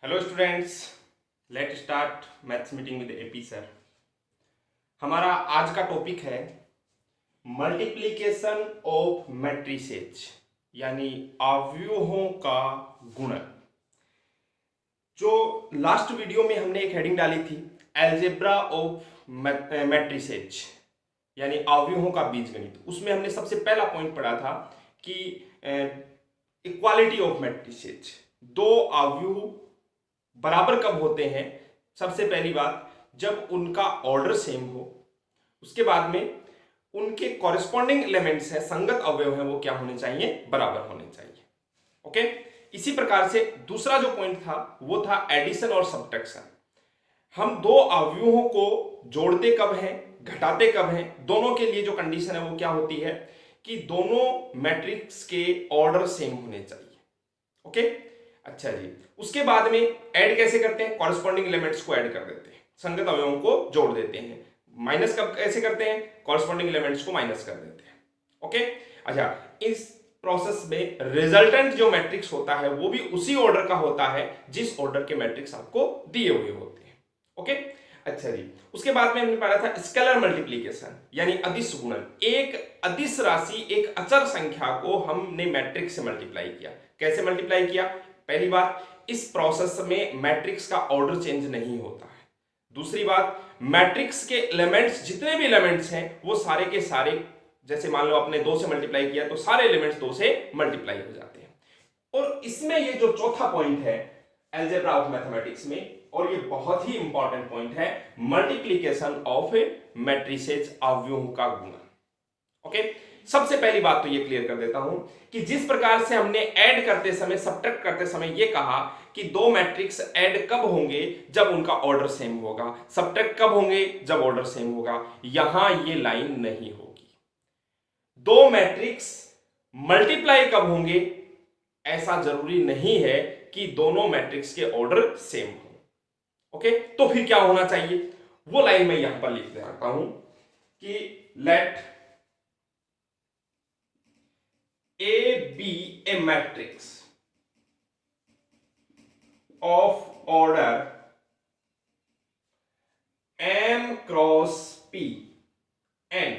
Hello students, let start maths meeting with AP sir. हमारा आज का टॉपिक है मल्टीप्लिकेशन ऑफ मैट्रिसेज यानी अवयवों का गुणन। जो लास्ट वीडियो में हमने एक हेडिंग डाली थी एल्जेब्रा ऑफ मैट्रिसेज यानी अवयवों का बीजगणित, उसमें हमने सबसे पहला पॉइंट पढ़ा था कि इक्वालिटी ऑफ मैट्रिसेज, दो अवयव बराबर कब होते हैं। सबसे पहली बात, जब उनका ऑर्डर सेम हो। उसके बाद में उनके कॉरेस्पॉन्डिंग एलिमेंट्स हैं, संगत अवयव हैं, वो क्या होने चाहिए, बराबर होने चाहिए। ओके, इसी प्रकार से दूसरा जो पॉइंट था वो था एडिशन और सब्ट्रैक्शन। हम दो अवयवों को जोड़ते कब हैं, घटाते कब हैं, दोनों के लिए जो कंडीशन है वो क्या होती है कि दोनों मैट्रिक्स के ऑर्डर सेम होने चाहिए। ओके, अच्छा जी। उसके बाद में ऐड कैसे करते हैं, कॉरेस्पॉन्डिंग एलिमेंट्स को ऐड कर देते हैं, संगत अवयवों को जोड़ देते हैं। माइनस कब कैसे करते हैं, कॉरेस्पॉन्डिंग एलिमेंट्स को माइनस कर देते हैं। ओके, अच्छा, इस प्रोसेस में रिजल्टेंट जो मैट्रिक्स होता है वो भी उसी ऑर्डर का होता है जिस ऑर्डर के मैट्रिक्स आपको दिए हुए होते हैं। ओके, अच्छा जी। उसके बाद में हमने पढ़ा था स्केलर मल्टीप्लीकेशन यानी अदिश गुणन। एक अदिश राशि, एक अचर संख्या को हमने मैट्रिक्स से मल्टीप्लाई किया। कैसे मल्टीप्लाई किया? पहली बात, इस प्रोसेस में मैट्रिक्स का ऑर्डर चेंज नहीं होता है। दूसरी बात, मैट्रिक्स के एलिमेंट्स, जितने भी एलिमेंट्स हैं वो सारे के सारे, जैसे मान लो आपने 2 से मल्टीप्लाई किया तो सारे एलिमेंट्स 2 से मल्टीप्लाई हो जाते हैं। और इसमें ये जो चौथा पॉइंट है अलजेब्रा ऑफ मैथमेटिक्स में, और ये बहुत ही इंपॉर्टेंट पॉइंट है, मल्टीप्लिकेशन ऑफ मैट्रिसेज, अवयवों का गुणन। ओके, सबसे पहली बात तो ये क्लियर कर देता हूं कि जिस प्रकार से हमने ऐड करते समय, सब्ट्रैक्ट करते समय ये कहा कि दो मैट्रिक्स ऐड कब होंगे, जब उनका ऑर्डर सेम होगा, सब्ट्रैक्ट कब होंगे, जब ऑर्डर सेम होगा। यहां ये लाइन नहीं होगी। दो मैट्रिक्स मल्टीप्लाई कब होंगे, ऐसा जरूरी नहीं है कि दोनों मैट्रिक्स के ऑर्डर सेम हो। ओके, तो फिर क्या होना चाहिए, वो लाइन मैं यहां पर लिख देता हूं कि late A be a matrix of order M cross P and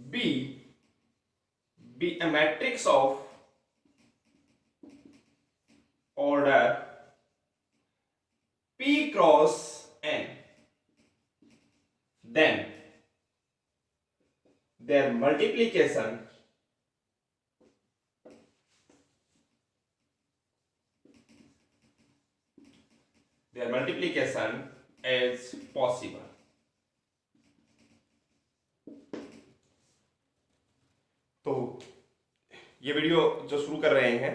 B be a matrix of order P cross N, then their multiplication is possible। तो ये वीडियो जो शुरू कर रहे हैं,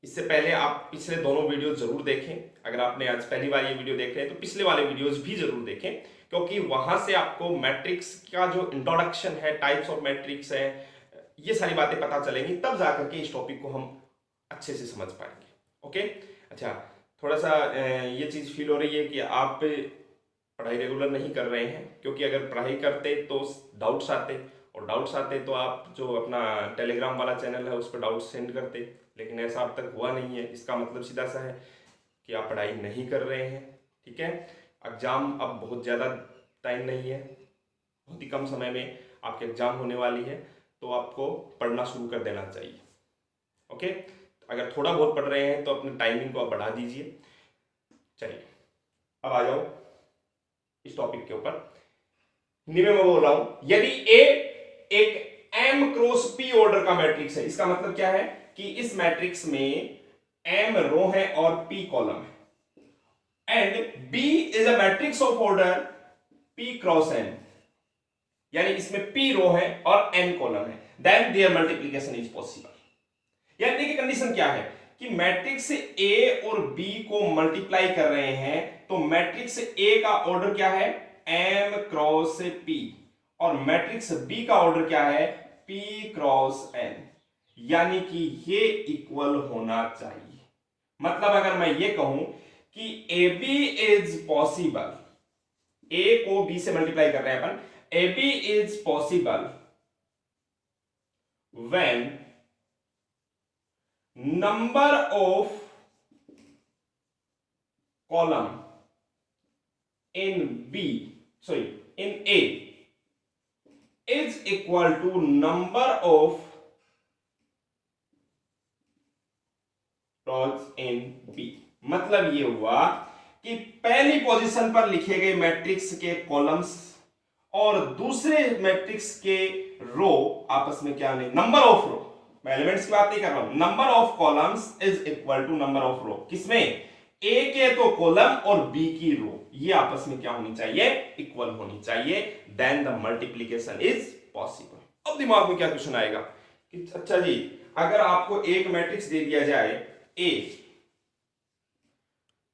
इससे पहले आप पिछले दोनों वीडियो जरूर देखें। अगर आपने आज पहली बार ये वीडियो देख रहे हैं तो पिछले वाले वीडियोस भी जरूर देखें, क्योंकि वहां से आपको मैट्रिक्स का जो इंट्रोडक्शन है, टाइप्स ऑफ मैट्रिक्स है, ये सारी बातें पता चलेंगी, तब जाकर के इस टॉपिक को हम अच्छे से समझ पाएंगे। ओके, अच्छा, थोड़ा सा ये चीज फील हो रही है कि आप पढ़ाई रेगुलर नहीं कर रहे हैं, क्योंकि अगर पढ़ाई करते तो डाउट्स आते, और डाउट्स आते तो आप जो अपना टेलीग्राम वाला चैनल है उस पर डाउट्स सेंड करते, लेकिन ऐसा अब तक हुआ नहीं है। इसका मतलब सीधा सा है कि आप पढ़ाई नहीं कर रहे हैं। ठीक है, एग्जाम अब बहुत ज़्यादा टाइम नहीं है, बहुत ही कम समय में आपके एग्जाम होने वाली है, तो आपको पढ़ना शुरू कर देना चाहिए। ओके, अगर थोड़ा बहुत पढ़ रहे हैं तो अपने टाइमिंग को आप बढ़ा दीजिए। चलिए, अब आ जाओ इस टॉपिक के ऊपर। हिंदी में मैं बोल रहा हूं, यदि ए एक M क्रॉस P ऑर्डर का मैट्रिक्स है, इसका मतलब क्या है कि इस मैट्रिक्स में M रो है और P कॉलम है, and B is a matrix of order P cross N, यानी इसमें P रो है और N कॉलम है, then their multiplication is possible. यानी देखिए कंडीशन क्या है कि मैट्रिक्स A और B को मल्टीप्लाई कर रहे हैं, तो मैट्रिक्स A का ऑर्डर क्या है, M क्रॉस P, और मैट्रिक्स B का ऑर्डर क्या है, P क्रॉस N, यानी कि ये इक्वल होना चाहिए। मतलब अगर मैं ये कहूं कि AB इज पॉसिबल, A को B से मल्टीप्लाई कर रहे हैं अपन, AB is possible when number of column in B sorry in A is equal to number of rows in B. मतलब ये हुआ कि पहली पोजीशन पर लिखे गए मैट्रिक्स के कॉलम्स और दूसरे मैट्रिक्स के रो आपस में क्या नहीं, नंबर ऑफ रो, मैं एलिमेंट्स की बात नहीं कर रहा हूं, number of columns is equal to number of row. किसमें? ए के तो कॉलम और बी की रो, ये आपस में क्या होनी चाहिए? इक्वल होनी चाहिए, then the multiplication is possible. अब दिमाग में क्या क्वेश्चन आएगा कि अच्छा जी, अगर आपको एक मैट्रिक्स दे दिया जाए ए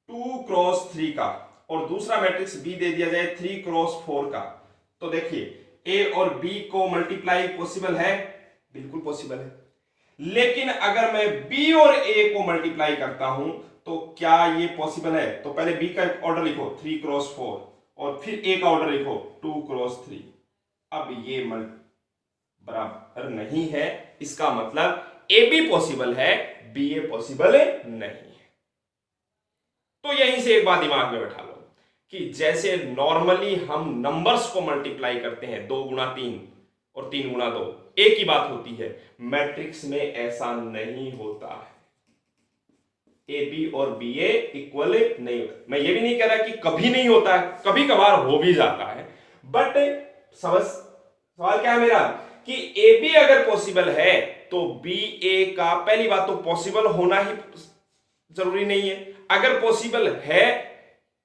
2 क्रॉस 3 का और दूसरा मैट्रिक्स बी दे दिया जाए 3 क्रॉस 4 का, तो देखिए ए और बी को मल्टीप्लाई पॉसिबल है? बिल्कुल पॉसिबल है। लेकिन अगर मैं बी और ए को मल्टीप्लाई करता हूं तो क्या ये पॉसिबल है? तो पहले बी का ऑर्डर लिखो 3 क्रॉस 4 और फिर ए का ऑर्डर लिखो 2 क्रॉस 3। अब ये बराबर नहीं है, इसका मतलब ए बी पॉसिबल है, बी ए पॉसिबल नहीं है। तो यहीं से एक बात दिमाग में बैठा लो कि जैसे नॉर्मली हम नंबर्स को मल्टीप्लाई करते हैं 2 गुणा 3 और 3 गुणा 2, एक ही बात होती है, मैट्रिक्स में ऐसा नहीं होता है। ए बी और बी ए इक्वल नहीं होता। मैं ये भी नहीं कह रहा कि कभी नहीं होता है, कभी कभार हो भी जाता है, बट सवाल क्या है मेरा कि ए बी अगर पॉसिबल है तो बी ए का पहली बात तो पॉसिबल होना ही जरूरी नहीं है, अगर पॉसिबल है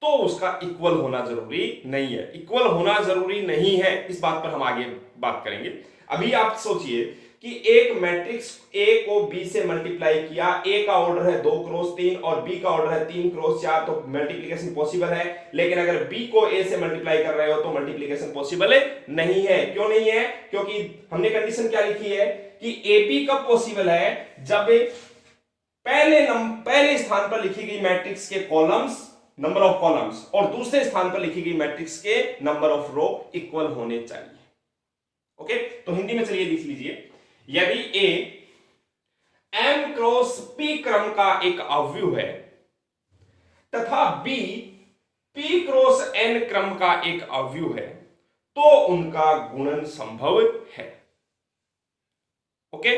तो उसका इक्वल होना जरूरी नहीं है। इक्वल होना जरूरी नहीं है, इस बात पर हम आगे बात करेंगे। अभी आप सोचिए कि एक मैट्रिक्स ए को बी से मल्टीप्लाई किया, ए का ऑर्डर है 2 क्रॉस 3 और बी का ऑर्डर है 3 क्रॉस 4, तो मल्टीप्लिकेशन पॉसिबल है। लेकिन अगर बी को ए से मल्टीप्लाई कर रहे हो तो मल्टीप्लिकेशन पॉसिबल नहीं है। क्यों नहीं है? क्योंकि हमने कंडीशन क्या लिखी है कि ए बी कब पॉसिबल है? जब पहले स्थान पर लिखी गई मैट्रिक्स के कॉलम्स, नंबर ऑफ कॉलम्स, और दूसरे स्थान पर लिखी गई मैट्रिक्स के नंबर ऑफ रो इक्वल होने चाहिए। ओके, तो हिंदी में चलिए लिख लीजिए, यदि ए m क्रॉस p क्रम का एक अवयव है तथा b p क्रॉस n क्रम का एक अवयव है तो उनका गुणन संभव है। ओके,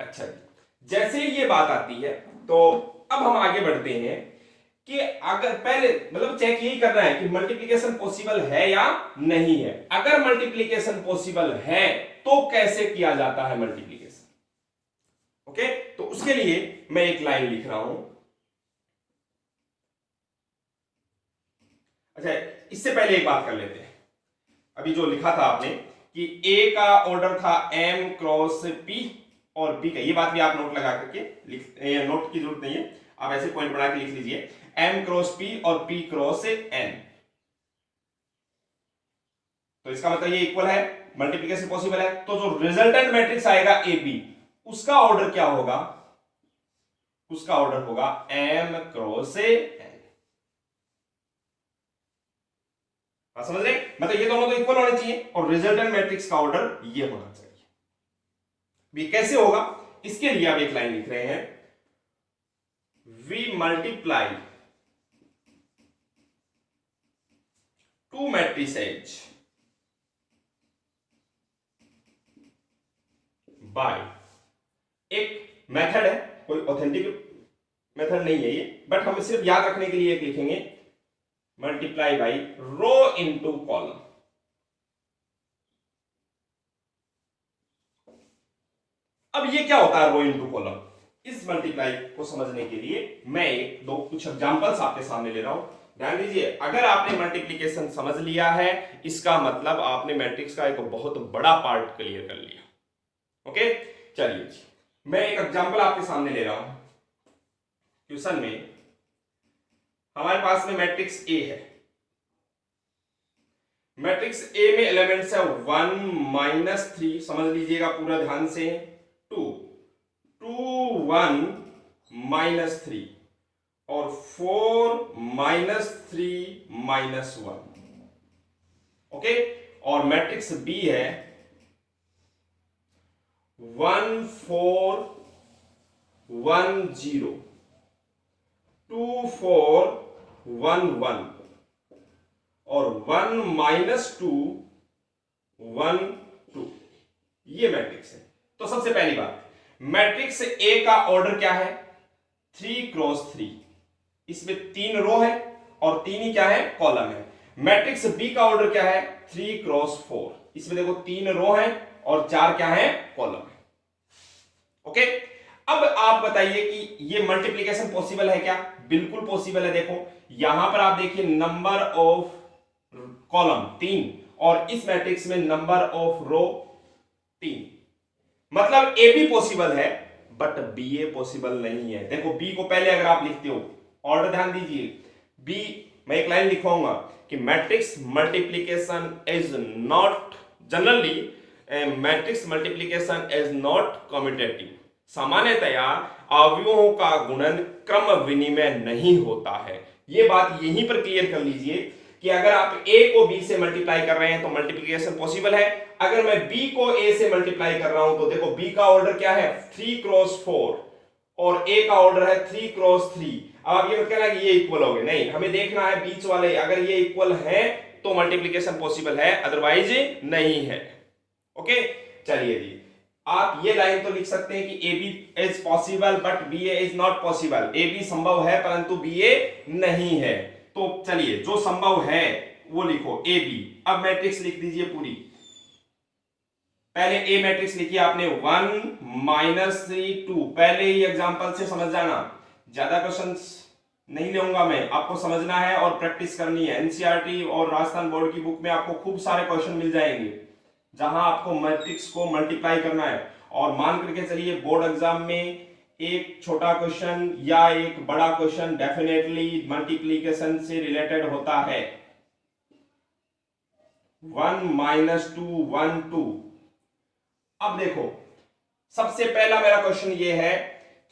अच्छा जी, जैसे ये बात आती है तो अब हम आगे बढ़ते हैं कि अगर पहले मतलब चेक यही करना है कि मल्टीप्लिकेशन पॉसिबल है या नहीं है। अगर मल्टीप्लिकेशन पॉसिबल है तो कैसे किया जाता है मल्टीप्लिकेशन? ओके, तो उसके लिए मैं एक लाइन लिख रहा हूं। अच्छा, इससे पहले एक बात कर लेते हैं। अभी जो लिखा था आपने कि ए का ऑर्डर था m क्रॉस p और b का, ये बात भी आप नोट लगा करके नोट की जरूरत नहीं है, आप ऐसे पॉइंट बना के लिख लीजिए m क्रॉस p और p क्रॉस n। तो इसका मतलब ये इक्वल है, मल्टीप्लिकेशन पॉसिबल है। तो जो रिजल्टेंट मैट्रिक्स आएगा ए बी, उसका ऑर्डर क्या होगा? उसका ऑर्डर होगा m क्रॉस n। समझ रहे? मतलब ये दोनों तो इक्वल होने चाहिए और रिजल्टेंट मैट्रिक्स का ऑर्डर ये होना चाहिए। ये कैसे होगा? इसके लिए आप एक लाइन लिख रहे हैं, we multiply two matrices by, एक मेथड है, कोई ऑथेंटिक मेथड नहीं है ये, बट हम सिर्फ याद रखने के लिए एक लिखेंगे, multiply by rho into column. अब ये क्या होता है रो इनटू कॉलम? इस मल्टीप्लाई को समझने के लिए मैं कुछ एग्जांपल्स आपके सामने ले रहा हूं। ध्यान दीजिए, अगर आपने मल्टीप्लिकेशन समझ लिया है इसका मतलब आपने मैट्रिक्स का एक बहुत बड़ा पार्ट क्लियर कर लिया। ओके, चलिए जी, मैं एक एग्जांपल आपके सामने ले रहा हूं। क्वेश्चन में हमारे पास में मैट्रिक्स ए है। मैट्रिक्स ए में एलिमेंट्स है 1 -3, समझ लीजिएगा पूरा ध्यान से, 2 2 1 -3 और 4 -3 -1। ओके, और मैट्रिक्स बी है 1 4 1 0 2 4 1 1 और 1 -2 1 2, ये मैट्रिक्स है। तो सबसे पहली बात, मैट्रिक्स ए का ऑर्डर क्या है? 3 क्रॉस 3। इसमें 3 रो है और 3 ही क्या है? कॉलम है। मैट्रिक्स बी का ऑर्डर क्या है? 3 क्रॉस 4। इसमें देखो 3 रो है और 4 क्या है? कॉलम है। ओके, अब आप बताइए कि ये मल्टीप्लीकेशन पॉसिबल है क्या? बिल्कुल पॉसिबल है। देखो यहां पर आप देखिए नंबर ऑफ कॉलम 3 और इस मैट्रिक्स में नंबर ऑफ रो 3, मतलब ए बी पॉसिबल है बट बी ए पॉसिबल नहीं है। देखो बी को पहले अगर आप लिखते हो, ऑर्डर ध्यान दीजिए, बी मैं एक लाइन लिखवाऊंगा कि matrix multiplication is not generally matrix multiplication is not commutative. सामान्यतया अवयवों का गुणन क्रम विनिमय नहीं होता है। यह बात यहीं पर क्लियर कर लीजिए कि अगर आप a को b से मल्टीप्लाई कर रहे हैं तो मल्टीप्लिकेशन पॉसिबल है। अगर मैं b को a से मल्टीप्लाई कर रहा हूं तो देखो b का ऑर्डर क्या है? 3 क्रॉस 4 और a का ऑर्डर है 3 क्रॉस 3। अब आप ये मत कहना कि ये इक्वल हो गए, नहीं, हमें देखना है बीच वाले, अगर ये इक्वल है तो मल्टीप्लिकेशन पॉसिबल है, अदरवाइज नहीं है। ओके, चलिए जी, आप ये लाइन तो लिख सकते हैं कि A B is possible but B A is not possible. A B संभव है परंतु बी ए नहीं है। तो चलिए जो संभव है वो लिखो, ए बी। अब मैट्रिक्स लिख दीजिए पूरी। पहले ए मैट्रिक्स लिखिए आपने 1 -3 2। पहले ही एग्जांपल से समझ जाना, ज्यादा क्वेश्चंस नहीं लूंगा मैं, आपको समझना है और प्रैक्टिस करनी है। एनसीईआरटी और राजस्थान बोर्ड की बुक में आपको खूब सारे क्वेश्चन मिल जाएंगे जहां आपको मैट्रिक्स को मल्टीप्लाई करना है। और मान करके चलिए बोर्ड एग्जाम में एक छोटा क्वेश्चन या एक बड़ा क्वेश्चन डेफिनेटली मल्टीप्लीकेशन से रिलेटेड होता है। 1 - 2 1 2। अब देखो सबसे पहला मेरा क्वेश्चन ये है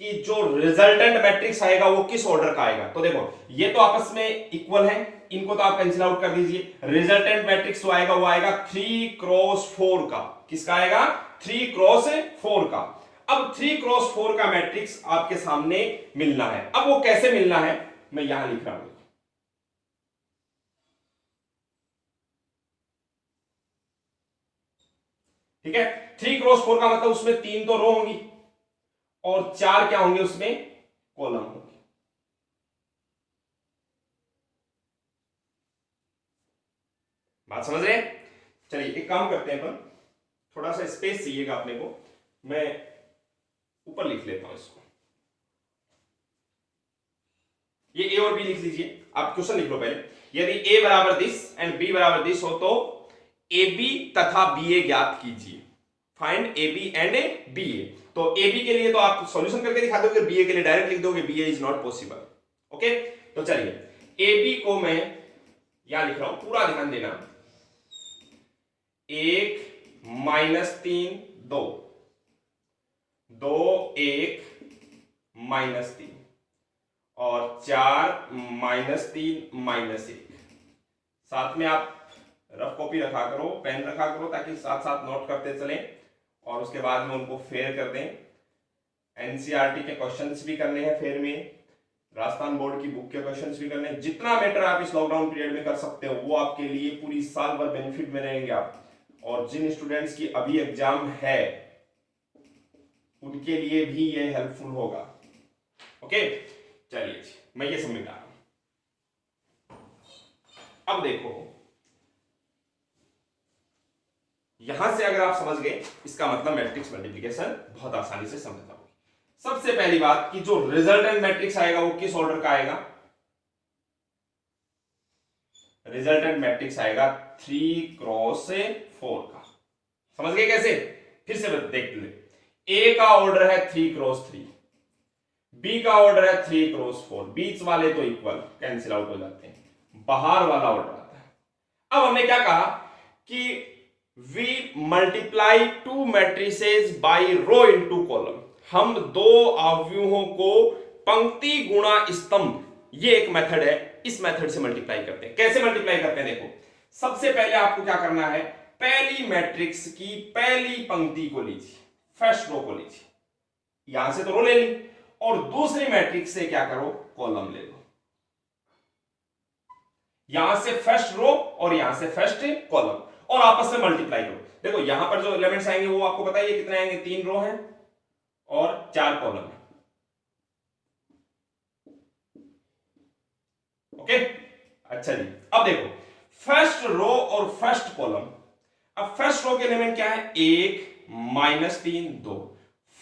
कि जो रिजल्टेंट मैट्रिक्स आएगा वो किस ऑर्डर का आएगा। तो देखो ये तो आपस में इक्वल है, इनको तो आप कैंसिल आउट कर दीजिए। रिजल्टेंट मैट्रिक्स जो आएगा वो आएगा 3 क्रॉस 4 का। किसका आएगा? 3 क्रॉस 4 का। अब 3 क्रॉस 4 का मैट्रिक्स आपके सामने मिलना है। अब वो कैसे मिलना है मैं यहां लिख रहा हूं। ठीक है, 3 क्रॉस 4 का मतलब उसमें 3 तो रो होंगी और 4 क्या होंगे? उसमें कॉलम होंगे। बात समझ रहे हैं? चलिए एक काम करते हैं, अपन थोड़ा सा स्पेस चाहिएगा अपने को, मैं ऊपर लिख लेता हूं इसको। ये ए और बी लिख लीजिए। आप क्वेश्चन लिख लो पहले। यदि ए बराबर दिस एंड बी बराबर दिस हो तो ए बी तथा बी ए ज्ञात कीजिए। Find A B and B A. तो ए बी के लिए तो आप सॉल्यूशन करके दिखा दोगे, बी ए के लिए डायरेक्ट लिख दोगे B A is not possible. Okay, तो चलिए ए बी को मैं यहां लिख रहा हूं, पूरा ध्यान देना। 1 -3 2 2 1 -3 और 4 -3 -1। साथ में आप रफ कॉपी रखा करो, पेन रखा करो ताकि साथ साथ नोट करते चलें और उसके बाद में उनको फेयर कर दें। एनसीईआरटी के क्वेश्चंस भी करने हैं फेयर में, राजस्थान बोर्ड की बुक के क्वेश्चंस भी करने हैं। जितना मैटर आप इस लॉकडाउन पीरियड में कर सकते हो वो आपके लिए पूरी साल भर बेनिफिट में रहेंगे आप। और जिन स्टूडेंट्स की अभी एग्जाम है उनके लिए भी ये हेल्पफुल होगा। ओके, चलिए मैं ये समझा रहा हूं। अब देखो यहां से अगर आप समझ गए इसका मतलब मैट्रिक्स मल्टीप्लिकेशन बहुत आसानी से समझ जाओगे। सबसे पहली बात कि जो रिजल्टेंट मैट्रिक्स आएगा वो किस ऑर्डर का आएगा? रिजल्टेंट मैट्रिक्स आएगा 3 क्रॉस 4 का। समझ गए कैसे? फिर से देख ले। ए का ऑर्डर है 3 क्रॉस 3, बी का ऑर्डर है 3 क्रॉस 4। बीच वाले तो इक्वल कैंसिल आउट हो जाते हैं, बाहर वाला ऑर्डर आता है। अब हमने क्या कहा कि we multiply two matrices by row into column। हम दो अवयवों को पंक्ति गुणा स्तंभ, ये एक मेथड है, इस मेथड से मल्टीप्लाई करते हैं। कैसे मल्टीप्लाई करते हैं? देखो सबसे पहले आपको क्या करना है, पहली मैट्रिक्स की पहली पंक्ति को लीजिए, फर्स्ट रो को लीजिए, यहां से तो रो ले ली, और दूसरी मैट्रिक्स से क्या करो, कॉलम ले लो। यहां से फर्स्ट रो और यहां से फर्स्ट कॉलम, और आपस में मल्टीप्लाई करो। देखो यहां पर जो एलिमेंट्स आएंगे वो आपको पता है ये कितने आएंगे, 3 रो हैं और 4 कॉलम है। ओके, अच्छा जी, अब देखो फर्स्ट रो और फर्स्ट कॉलम। अब फर्स्ट रो के एलिमेंट क्या है, 1 -3 2।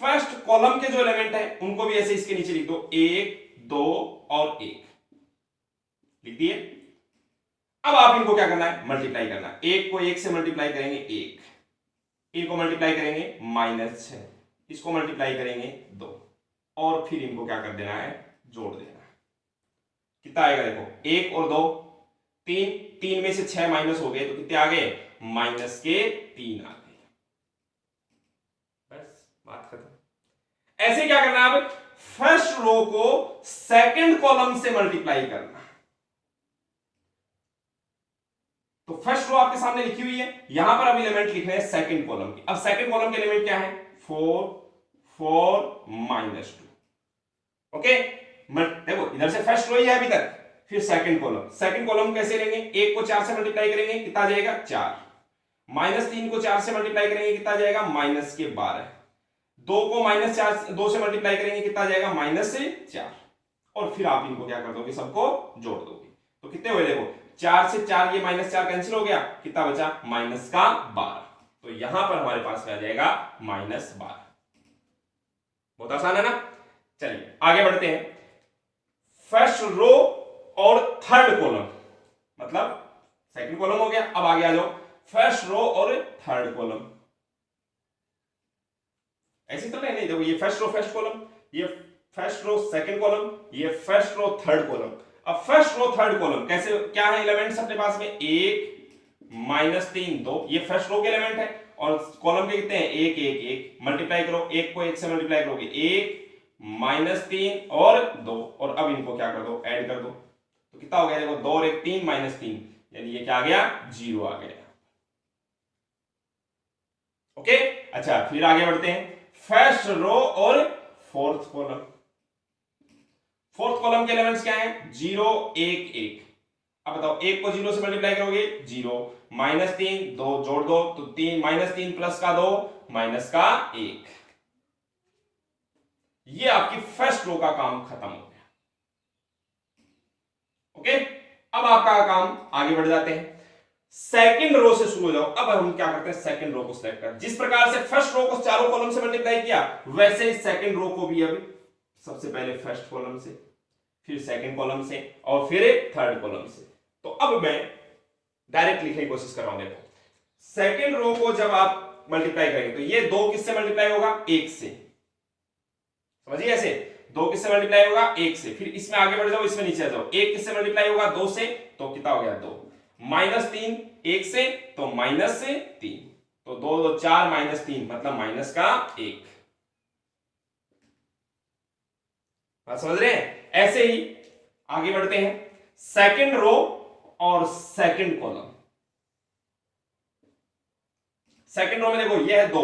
फर्स्ट कॉलम के जो एलिमेंट है उनको भी ऐसे इसके नीचे लिख दो, 1 2 और 1 लिख दिए। अब आप इनको क्या करना है, मल्टीप्लाई करना है। 1 को 1 से मल्टीप्लाई करेंगे 1, इनको मल्टीप्लाई करेंगे -6, इसको मल्टीप्लाई करेंगे 2, और फिर इनको क्या कर देना है, जोड़ देना है। कितना आएगा देखो, 1 और 2 3, 3 में से 6 माइनस हो गए तो कितने आ गए, -3 आ गए। बस बात खत्म। ऐसे क्या करना है, अब फर्स्ट रो को सेकंड कॉलम से मल्टीप्लाई करना। तो फर्स्ट रो आपके सामने लिखी हुई है, यहां पर अब एलिमेंट लिख रहे हैं सेकंड कॉलम की। अब सेकंड कॉलम के एलिमेंट क्या है, 4 4 -2। ओके, देखो इधर से फर्स्ट रो ही है अभी तक, फिर सेकंड कॉलम। सेकंड कॉलम कैसे लेंगे, 1 को 4 से मल्टीप्लाई करेंगे कितना जाएगा, 4। -3 को 4 से मल्टीप्लाई करेंगे कितना जाएगा, -12। 2 को -2 से मल्टीप्लाई करेंगे कितना जाएगा, -4। और फिर आप इनको क्या कर दोगे, सबको जोड़ दोगे। तो कितने हुए देखो, 4 से 4 ये -4 कैंसिल हो गया, कितना बचा, -12। तो यहां पर हमारे पास में आ जाएगा -12। बहुत आसान है ना। चलिए आगे बढ़ते हैं। फर्स्ट रो और थर्ड कॉलम, मतलब सेकंड कॉलम हो गया। अब आगे आ जाओ, फर्स्ट रो और थर्ड कॉलम। ऐसे तो नहीं, देखो ये फर्स्ट रो फर्स्ट कॉलम, ये फर्स्ट रो सेकंड कॉलम, ये फर्स्ट रो थर्ड कॉलम। अब फर्स्ट रो थर्ड कॉलम कैसे, क्या है एलिमेंट्स अपने पास में, 1 -3 2, ये फर्स्ट रो के एलिमेंट है, और कॉलम के कितने हैं, 1 1 1। मल्टीप्लाई करो, 1 को 1 से मल्टीप्लाई करोगे 1 -3 और 2, और अब इनको क्या कर दो, ऐड कर दो। तो कितना हो गया देखो, 2 और 1 3 -3, यानी ये क्या आ गया, 0 आ गया। ओके, अच्छा फिर आगे बढ़ते हैं। फर्स्ट रो और फोर्थ कॉलम। फोर्थ कॉलम के एलिमेंट्स क्या हैं, 0 1 1। अब बताओ, 1 को 0 से मल्टीप्लाई करोगे 0, -3 2 जोड़ दो तो 3, -3 प्लस का 2 माइनस का 1। ये आपकी फर्स्ट रो का काम खत्म हो गया। ओके, अब आपका काम आगे बढ़ जाते हैं, सेकंड रो से शुरू हो जाओ। अब हम क्या करते हैं, सेकंड रो को सिलेक्ट कर। जिस प्रकार से फर्स्ट रो को चारों कॉलम से मल्टीप्लाई किया, वैसे ही सेकंड रो को भी अब सबसे पहले फर्स्ट कॉलम से, फिर सेकंड कॉलम से, और फिर थर्ड कॉलम से। तो अब मैं डायरेक्ट लिखने की कोशिश कर रहा हूं। देखो सेकंड रो को जब आप मल्टीप्लाई करेंगे तो ये 2 किससे मल्टीप्लाई होगा, 1 से। समझिए, ऐसे 2 किससे मल्टीप्लाई होगा, 1 से। फिर इसमें आगे बढ़ जाओ, इसमें नीचे आ जाओ, 1 किससे मल्टीप्लाई होगा, 2 से। तो कितना हो गया, 2। -3 1 से, तो -3, तो 2 2 4 -3 मतलब माइनस का 1। बात समझ रहे हैं। ऐसे ही आगे बढ़ते हैं, सेकंड रो और सेकंड कॉलम। सेकंड रो में देखो ये है 2,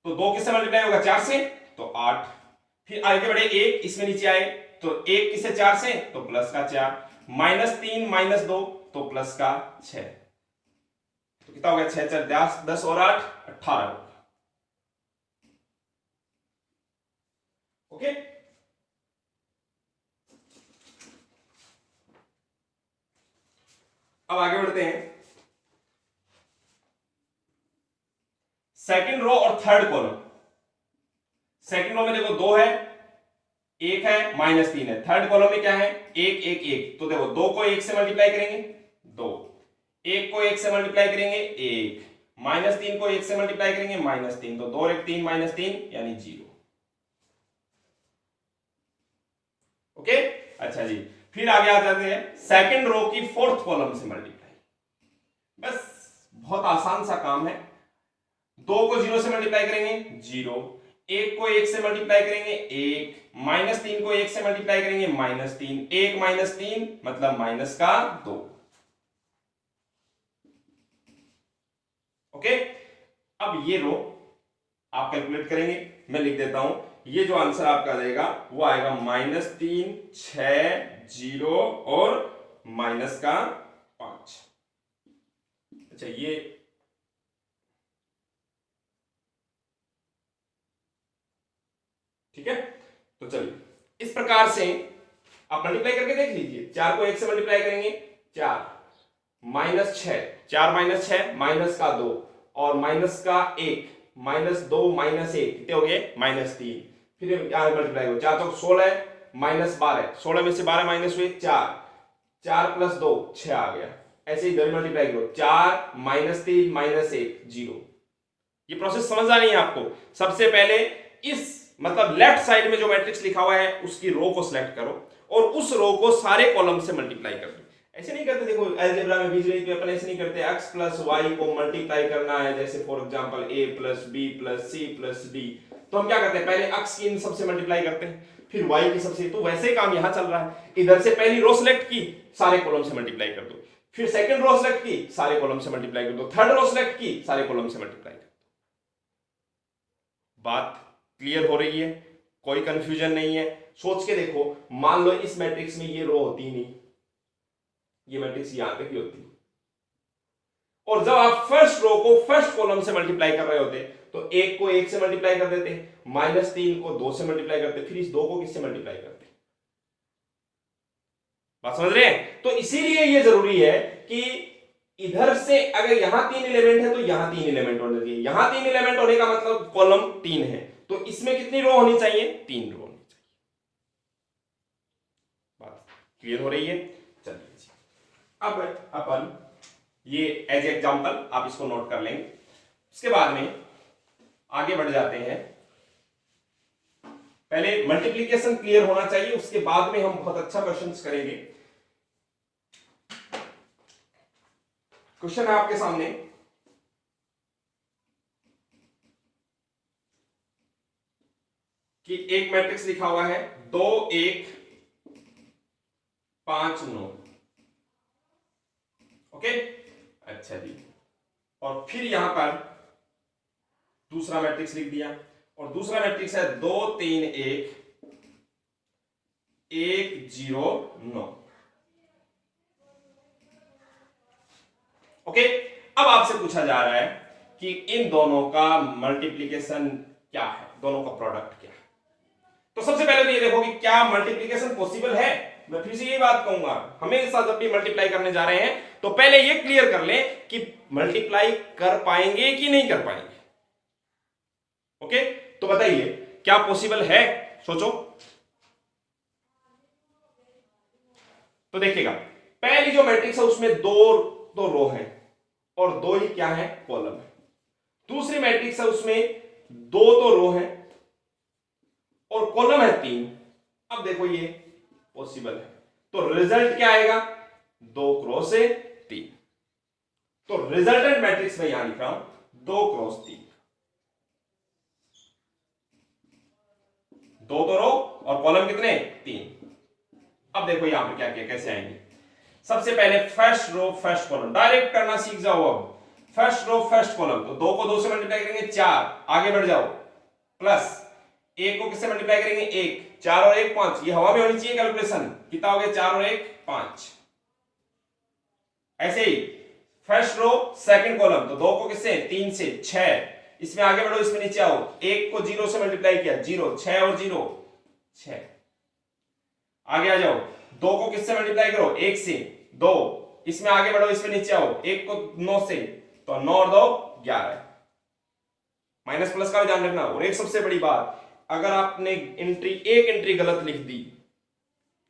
तो 2 किससे मल्टीप्लाई होगा, 4 से, तो 8। फिर आगे बढ़े 1, इसमें नीचे आए तो 1 किससे, 4 से, तो प्लस का 4। -3 -2 तो प्लस का 6। तो कितना हो गया, 6 4 10 और 8 18। ओके, अब आगे बढ़ते हैं, सेकंड रो और थर्ड कॉलम। सेकंड रो में देखो 2 है, 1 है, -3 है। थर्ड कॉलम में क्या है, 1 1 1। तो देखो 2 को 1 से मल्टीप्लाई करेंगे 2, 1 को 1 से मल्टीप्लाई करेंगे 1, -3 को 1 से मल्टीप्लाई करेंगे -3, तो 2 और 1 3 -3 यानी 0। ओके, अच्छा जी, फिर आगे आ जाते हैं सेकंड रो की फोर्थ कॉलम से मल्टीप्लाई। बस बहुत आसान सा काम है। 2 को 0 से मल्टीप्लाई करेंगे 0, 1 को 1 से मल्टीप्लाई करेंगे 1, -3 को 1 से मल्टीप्लाई करेंगे -3, 1 -3 मतलब माइनस का 2। ओके, अब ये रो आप कैलकुलेट करेंगे, मैं लिख देता हूं। ये जो आंसर आपका आ जाएगा वो आएगा -3 6 0 और माइनस का 5। अच्छा ये ठीक है, तो चलिए इस प्रकार से आप मल्टीप्लाई करके देख लीजिए। 4 को 1 से मल्टीप्लाई करेंगे 4 माइनस 6, 4 माइनस 6 माइनस का 2 और माइनस का 1 माइनस 2 माइनस 1 कितने हो गए -3। फिर यहां मल्टीप्लाई हो 4 चौक 16 माइनस 12, 16 में से 12 माइनस हुए 4, 4 प्लस 2 6 आ गया। ऐसे ही इधर मल्टीप्लाई करो 4 माइनस 3 माइनस 1 0। ये प्रोसेस समझ आ रही है आपको। सबसे पहले इस मतलब लेफ्ट साइड में जो मैट्रिक्स लिखा हुआ है उसकी रो को सिलेक्ट करो और उस रो को सारे कॉलम से मल्टीप्लाई कर दो। ऐसे नहीं करते, देखो अलजेब्रा में बीजगणित में अपन ऐसे नहीं करते, x प्लस वाई को मल्टीप्लाई करना है, जैसे for example a plus B plus C plus D, तो हम क्या करते हैं पहले x की इन सबसे मल्टीप्लाई करते हैं फिर y की सबसे। तो वैसे ही काम यहां चल रहा है, इधर से पहली रो सिलेक्ट की सारे कॉलम से मल्टीप्लाई कर दो, फिर सेकंड रो सिलेक्ट की सारे कॉलम से मल्टीप्लाई कर दो, थर्ड रो सिलेक्ट की सारे कॉलम से मल्टीप्लाई कर दो। बात क्लियर हो रही है? कोई कंफ्यूजन नहीं है? सोच के देखो, मान लो इस मैट्रिक्स में ये रो होती नहीं, ये मैट्रिक्स यहां तक ही होती, और जब आप फर्स्ट रो को फर्स्ट कॉलम से मल्टीप्लाई कर रहे होते तो 1 को 1 से मल्टीप्लाई कर देते, -3 को 2 से मल्टीप्लाई करते, फिर इस 2 को किससे मल्टीप्लाई करते। बात समझ रहे हैं? तो इसीलिए ये जरूरी है कि इधर से अगर यहां 3 एलिमेंट है तो यहां 3 एलिमेंट होने चाहिए। यहां 3 एलिमेंट होने का मतलब कॉलम 3 है, तो इसमें कितनी रो होनी चाहिए? 3 रो होनी चाहिए। बात क्लियर हो रही है? चलिए अब अपन ये एज एग्जांपल आप इसको नोट कर लेंगे, उसके बाद में आगे बढ़ जाते हैं। पहले मल्टीप्लिकेशन क्लियर होना चाहिए, उसके बाद में हम बहुत अच्छा क्वेश्चंस करेंगे। क्वेश्चन है आपके सामने कि एक मैट्रिक्स लिखा हुआ है 2 1 5 9। ओके, अच्छा जी, और फिर यहां पर दूसरा मैट्रिक्स लिख दिया, और दूसरा मैट्रिक्स है 2 3 1 1 0 9। ओके, अब आपसे पूछा जा रहा है कि इन दोनों का मल्टीप्लिकेशन क्या है, दोनों का प्रोडक्ट क्या है। तो सबसे पहले तो ये देखो कि क्या मल्टीप्लिकेशन पॉसिबल है। मैं फिर से ये बात कहूंगा, हमेशा जब भी मल्टीप्लाई करने जा रहे हैं तो पहले ये क्लियर कर लें कि मल्टीप्लाई कर पाएंगे कि नहीं कर पाएंगे। ओके, तो बताइए क्या पॉसिबल है, सोचो। तो देखिएगा, पहली जो मैट्रिक्स है उसमें दो रो है और 2 ही क्या है, कॉलम है। दूसरी मैट्रिक्स है उसमें 2 तो रो है और कॉलम है 3। अब देखो ये पॉसिबल है, तो रिजल्ट क्या आएगा, 2 क्रॉस 3। तो रिजल्टेंट मैट्रिक्स में यहां लिख रहा हूं 2 क्रॉस 3, 2 तो रो और कॉलम कितने, 3। अब देखो यहां पर क्या क्या कैसे आएंगे। सबसे पहले first row first column direct करना सीख जाओ। अब फर्स्ट रो फर्स्ट कॉलम, तो 2 को 2 से मल्टीप्लाई करेंगे 4, आगे बढ़ जाओ, प्लस 1 को किससे मल्टीप्लाई करेंगे 1, 4 और 1 5। ये हवा में होनी चाहिए कैलकुलेशन, कितना हो गया 4 और 1 5। ऐसे ही फर्स्ट रो सेकंड कॉलम, तो 2 को किससे 3 से 6, इसमें आगे बढ़ो इसमें नीचे आओ, 1 को 0 से मल्टीप्लाई किया 0, 6 और 0 6। आगे आ जाओ, 2 को किससे मल्टीप्लाई करो 1 से 2, इसमें आगे बढ़ो इसमें नीचे आओ, 1 को 9 से, तो 9 और 2 11। माइनस प्लस का भी ध्यान रखना। और एक सबसे बड़ी बात, अगर आपने एक एंट्री गलत लिख दी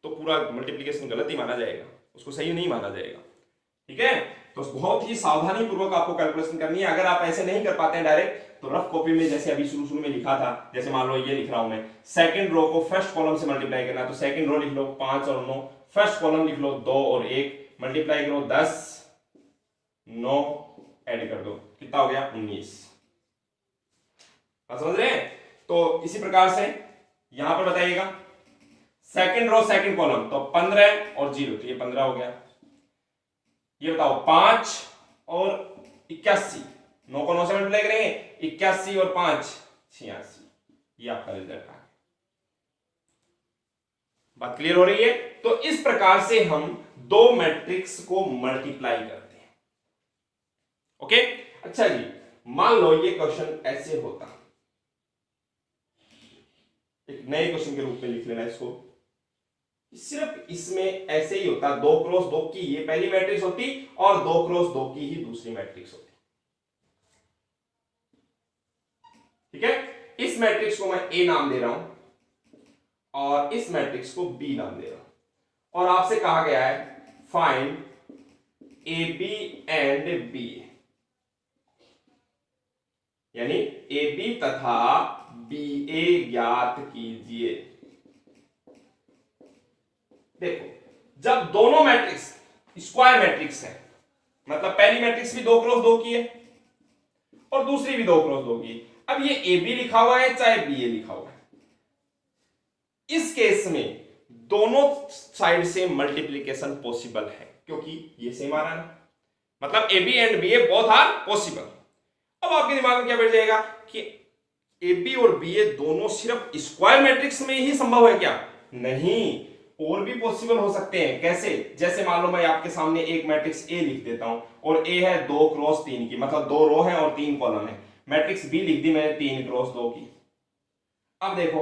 तो पूरा मल्टीप्लिकेशन गलत ही माना जाएगा, उसको सही नहीं माना जाएगा। ठीक है, तो बहुत ही सावधानी पूर्वक आपको कैलकुलेशन करनी है। अगर आप ऐसे नहीं कर पाते हैं डायरेक्ट, तो रफ कॉपी में जैसे अभी शुरू में लिखा था, जैसे मान लो ये लिख रहा हूं मैं, सेकंड रो को फर्स्ट कॉलम से मल्टीप्लाई करना, तो सेकंड रो लिख लो 5 और 9, फर्स्ट कॉलम लिख लो 2 और 1, मल्टीप्लाई करो 10 9 ऐड कर दो, कितना हो गया 19। समझ रहे हैं? तो इसी प्रकार से यहां पर बताइएगा सेकंड रो सेकंड कॉलम, तो 15 और 0, तो ये 15 हो गया। ये बताओ 5 और 81, 9 को 9 से मल्टीप्लाई करेंगे, 81 और 5 86, ये आपका रिजल्ट आ गया। बात क्लियर हो रही है? तो इस प्रकार से हम दो मैट्रिक्स को मल्टीप्लाई करते हैं। ओके, अच्छा जी, मान लो ये क्वेश्चन ऐसे होता, एक नए क्वेश्चन के रूप में लिख लेना इसको, सिर्फ इसमें ऐसे ही होता, 2 क्रॉस 2 की ये पहली मैट्रिक्स होती और 2 क्रॉस 2 की ही दूसरी मैट्रिक्स होती। ठीक है, इस मैट्रिक्स को मैं ए नाम दे रहा हूं और इस मैट्रिक्स को बी नाम दे रहा हूं, और आपसे कहा गया है find A B and B, यानी ए बी तथा बी ए ज्ञात कीजिए। देखो, जब दोनों मैट्रिक्स स्क्वायर मैट्रिक्स है, मतलब पहली मैट्रिक्स भी 2 क्रॉस 2 की है और दूसरी भी 2 क्रॉस 2 की है। अब ये ए बी लिखा हुआ है चाहे बी ए लिखा हुआ है, इस केस में दोनों साइड से मल्टीप्लीकेशन पॉसिबल है क्योंकि ये सेम आ रहा है, मतलब A B and B A both are possible. अब आपके दिमाग में क्या बैठ जाएगा कि ए बी और बी ए दोनों सिर्फ स्क्वायर मैट्रिक्स में ही संभव है क्या? नहीं, और भी पॉसिबल हो सकते हैं। कैसे? जैसे मान लो मैं आपके सामने एक मैट्रिक्स ए लिख देता हूं और ए है 2 क्रॉस 3 की, मतलब 2 रो है और 3 कॉलम है। मैट्रिक्स बी लिख दी मैंने 3 क्रॉस 2 की। अब देखो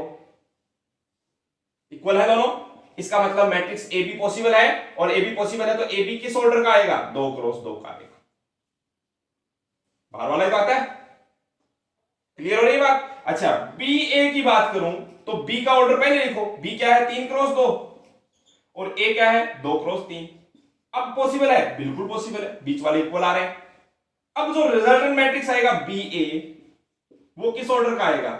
इक्वल है दोनों, इसका मतलब मैट्रिक्स ए बी पॉसिबल है, और ए बी पॉसिबल है तो ए बी किस ऑर्डर का आएगा? 2 क्रॉस 2 का आएगा। बाहर वाला ही बात है, क्लियर हो रही बात? अच्छा, बी ए की बात करूं तो बी का ऑर्डर पहले लिखो, बी क्या है? 3 क्रॉस 2 और ए क्या है? 2 क्रॉस 3। अब पॉसिबल है? बिल्कुल पॉसिबल है, बीच वाले इक्वल आ रहे हैं। अब जो रिजल्टेंट मैट्रिक्स आएगा बी ए, वो किस ऑर्डर का आएगा?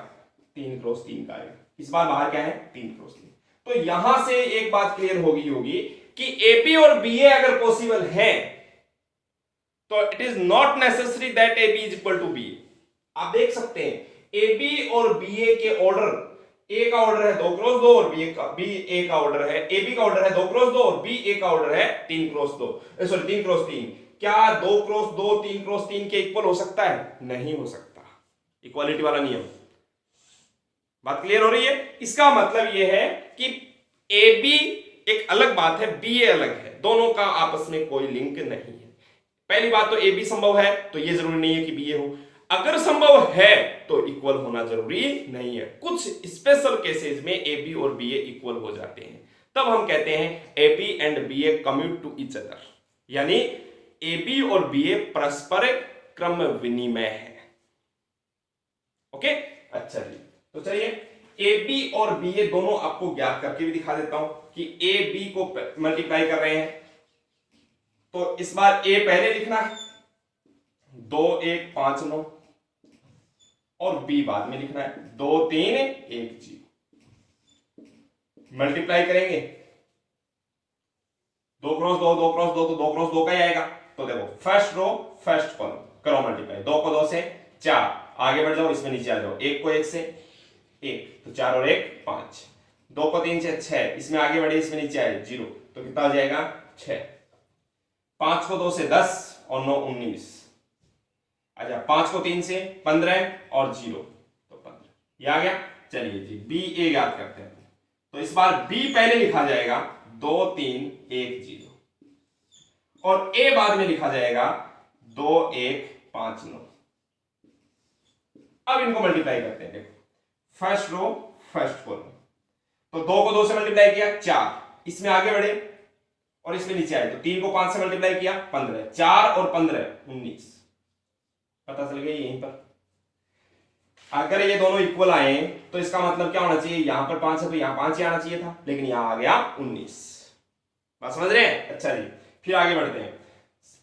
3 क्रॉस 3 का आएगा। इस बार बाहर क्या है? 3 क्रॉस 3। तो यहां से एक बात क्लियर होगी कि ए बी और बी ए अगर पॉसिबल है तो it is not necessary that A B is equal to B. आप देख सकते हैं ए बी और बी ए के ऑर्डर, ए का ऑर्डर है 2 क्रॉस 2 और बी ए का ऑर्डर है, ए बी का ऑर्डर है 2 क्रॉस 2 और बी ए का ऑर्डर है 3 क्रॉस 2, सॉरी 3 क्रॉस 3। क्या 2 क्रॉस 2 3 क्रॉस 3 के इक्वल हो सकता है? नहीं हो सकता। इक्वालिटी वाला नियम। बात क्लियर हो रही है? इसका मतलब यह है कि ए बी एक अलग बात है, बी ए अलग है, दोनों का आपस में कोई लिंक नहीं है। पहली बात तो ए बी संभव है तो यह जरूरी नहीं है कि बी ए हो, अगर संभव है तो इक्वल होना जरूरी नहीं है। कुछ स्पेशल केसेस में ए बी और बी ए इक्वल हो जाते हैं, तब हम कहते हैं A B and B A commute to each other, यानी ए बी और बी ए परस्पर क्रम विनिमय है। ओके, अच्छा जी, तो चलिए ए बी और बी ए दोनों आपको ज्ञात करके भी दिखा देता हूं कि ए बी को मल्टीप्लाई कर रहे हैं तो इस बार ए पहले लिखना है 2 1 5 9 और बी बाद में लिखना है 2 3 1 0। मल्टीप्लाई करेंगे 2 क्रॉस 2 2 क्रॉस 2 तो 2 क्रॉस 2 का ही आएगा। तो देखो फर्स्ट रो फर्स्ट कॉलम करो मल्टीप्लाई, 2 को 2 से 4, आगे बढ़ जाओ, इसमें नीचे आ जाओ, 1 को 1 से 1 तो 4 और 1 5, 2 को 3 से 6, इसमें आगे बढ़े इसमें नीचे आए 0 तो कितना हो जाएगा 6, 5 को 2 से 10 और 9 19, अच्छा 5 को 3 से 15 और 0 तो 15, ये आ गया। चलिए जी बी ए याद करते हैं, तो इस बार बी पहले लिखा जाएगा 2 3 1 0 और ए बाद में लिखा जाएगा 2 1 5 9। अब इनको मल्टीप्लाई करते हैं, देखो फर्स्ट रो फर्स्ट कॉलम, तो 2 को 2 से मल्टीप्लाई किया 4, इसमें आगे बढ़े और इसमें नीचे आए तो 3 को 5 से मल्टीप्लाई किया 15, 4 और 15 19, पता चल गया यहीं पर। अगर ये दोनों इक्वल आए तो इसका मतलब क्या होना चाहिए, यहां पर 5 है तो यहां 5 ही आना चाहिए था, लेकिन यहां आ गया 19। बात समझ रहे हैं? अच्छा जी, फिर आगे बढ़ते हैं।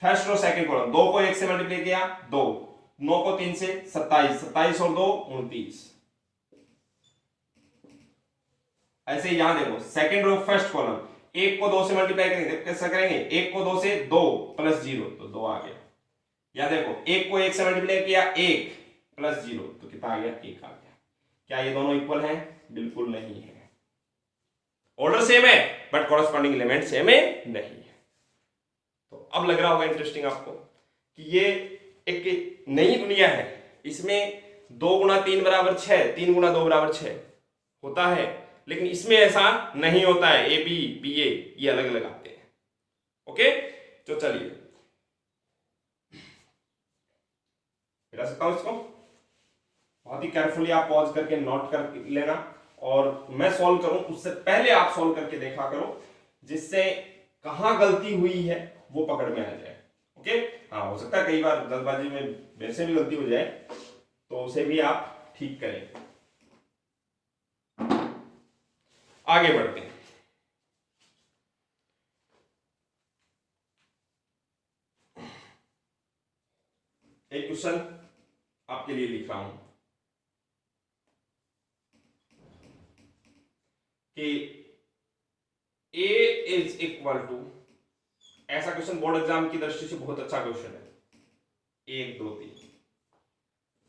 फर्स्ट रो सेकंड कॉलम, 2 को 1 से मल्टीप्लाई किया 2, 9 को 3 से 27, 27 और 2 29। ऐसे यहां देखो सेकंड रो फर्स्ट कॉलम, 1 को 2 से मल्टीप्लाई करेंगे, कैसे करेंगे, 1 को 2 से 2 प्लस 0 तो 2 आ गया। या देखो 1 को 1 से मल्टीप्लाई किया 1 प्लस 0 तो कितना आ गया 1 आ गया। क्या ये दोनों इक्वल हैं? बिल्कुल नहीं है। ऑर्डर सेम है बट कॉरस्पॉन्डिंग एलिमेंट सेम है नहीं है। तो अब लग रहा होगा इंटरेस्टिंग आपको कि ये एक नई दुनिया है, इसमें 2 गुणा 3 बराबर 6, 3 गुणा 2 बराबर 6 होता है, लेकिन इसमें ऐसा नहीं होता है। ए बी बी ए ये अलग अलग आते हैं। ओके, तो चलिए मिटा सकता हूं इसको। बहुत ही केयरफुली आप पॉज करके नोट कर लेना, और मैं सॉल्व करूं उससे पहले आप सॉल्व करके देखा करो, जिससे कहां गलती हुई है वो पकड़ में आ जाए। ओके, हाँ हो सकता है कई बार जल्दबाजी में मेरे से भी गलती हो जाए, तो उसे भी आप ठीक करें। आगे बढ़ते हैं। एक क्वेश्चन आपके लिए लिख रहा हूं कि A इज इक्वल टू, ऐसा क्वेश्चन बोर्ड एग्जाम की दृष्टि से बहुत अच्छा क्वेश्चन है, 1 2 3,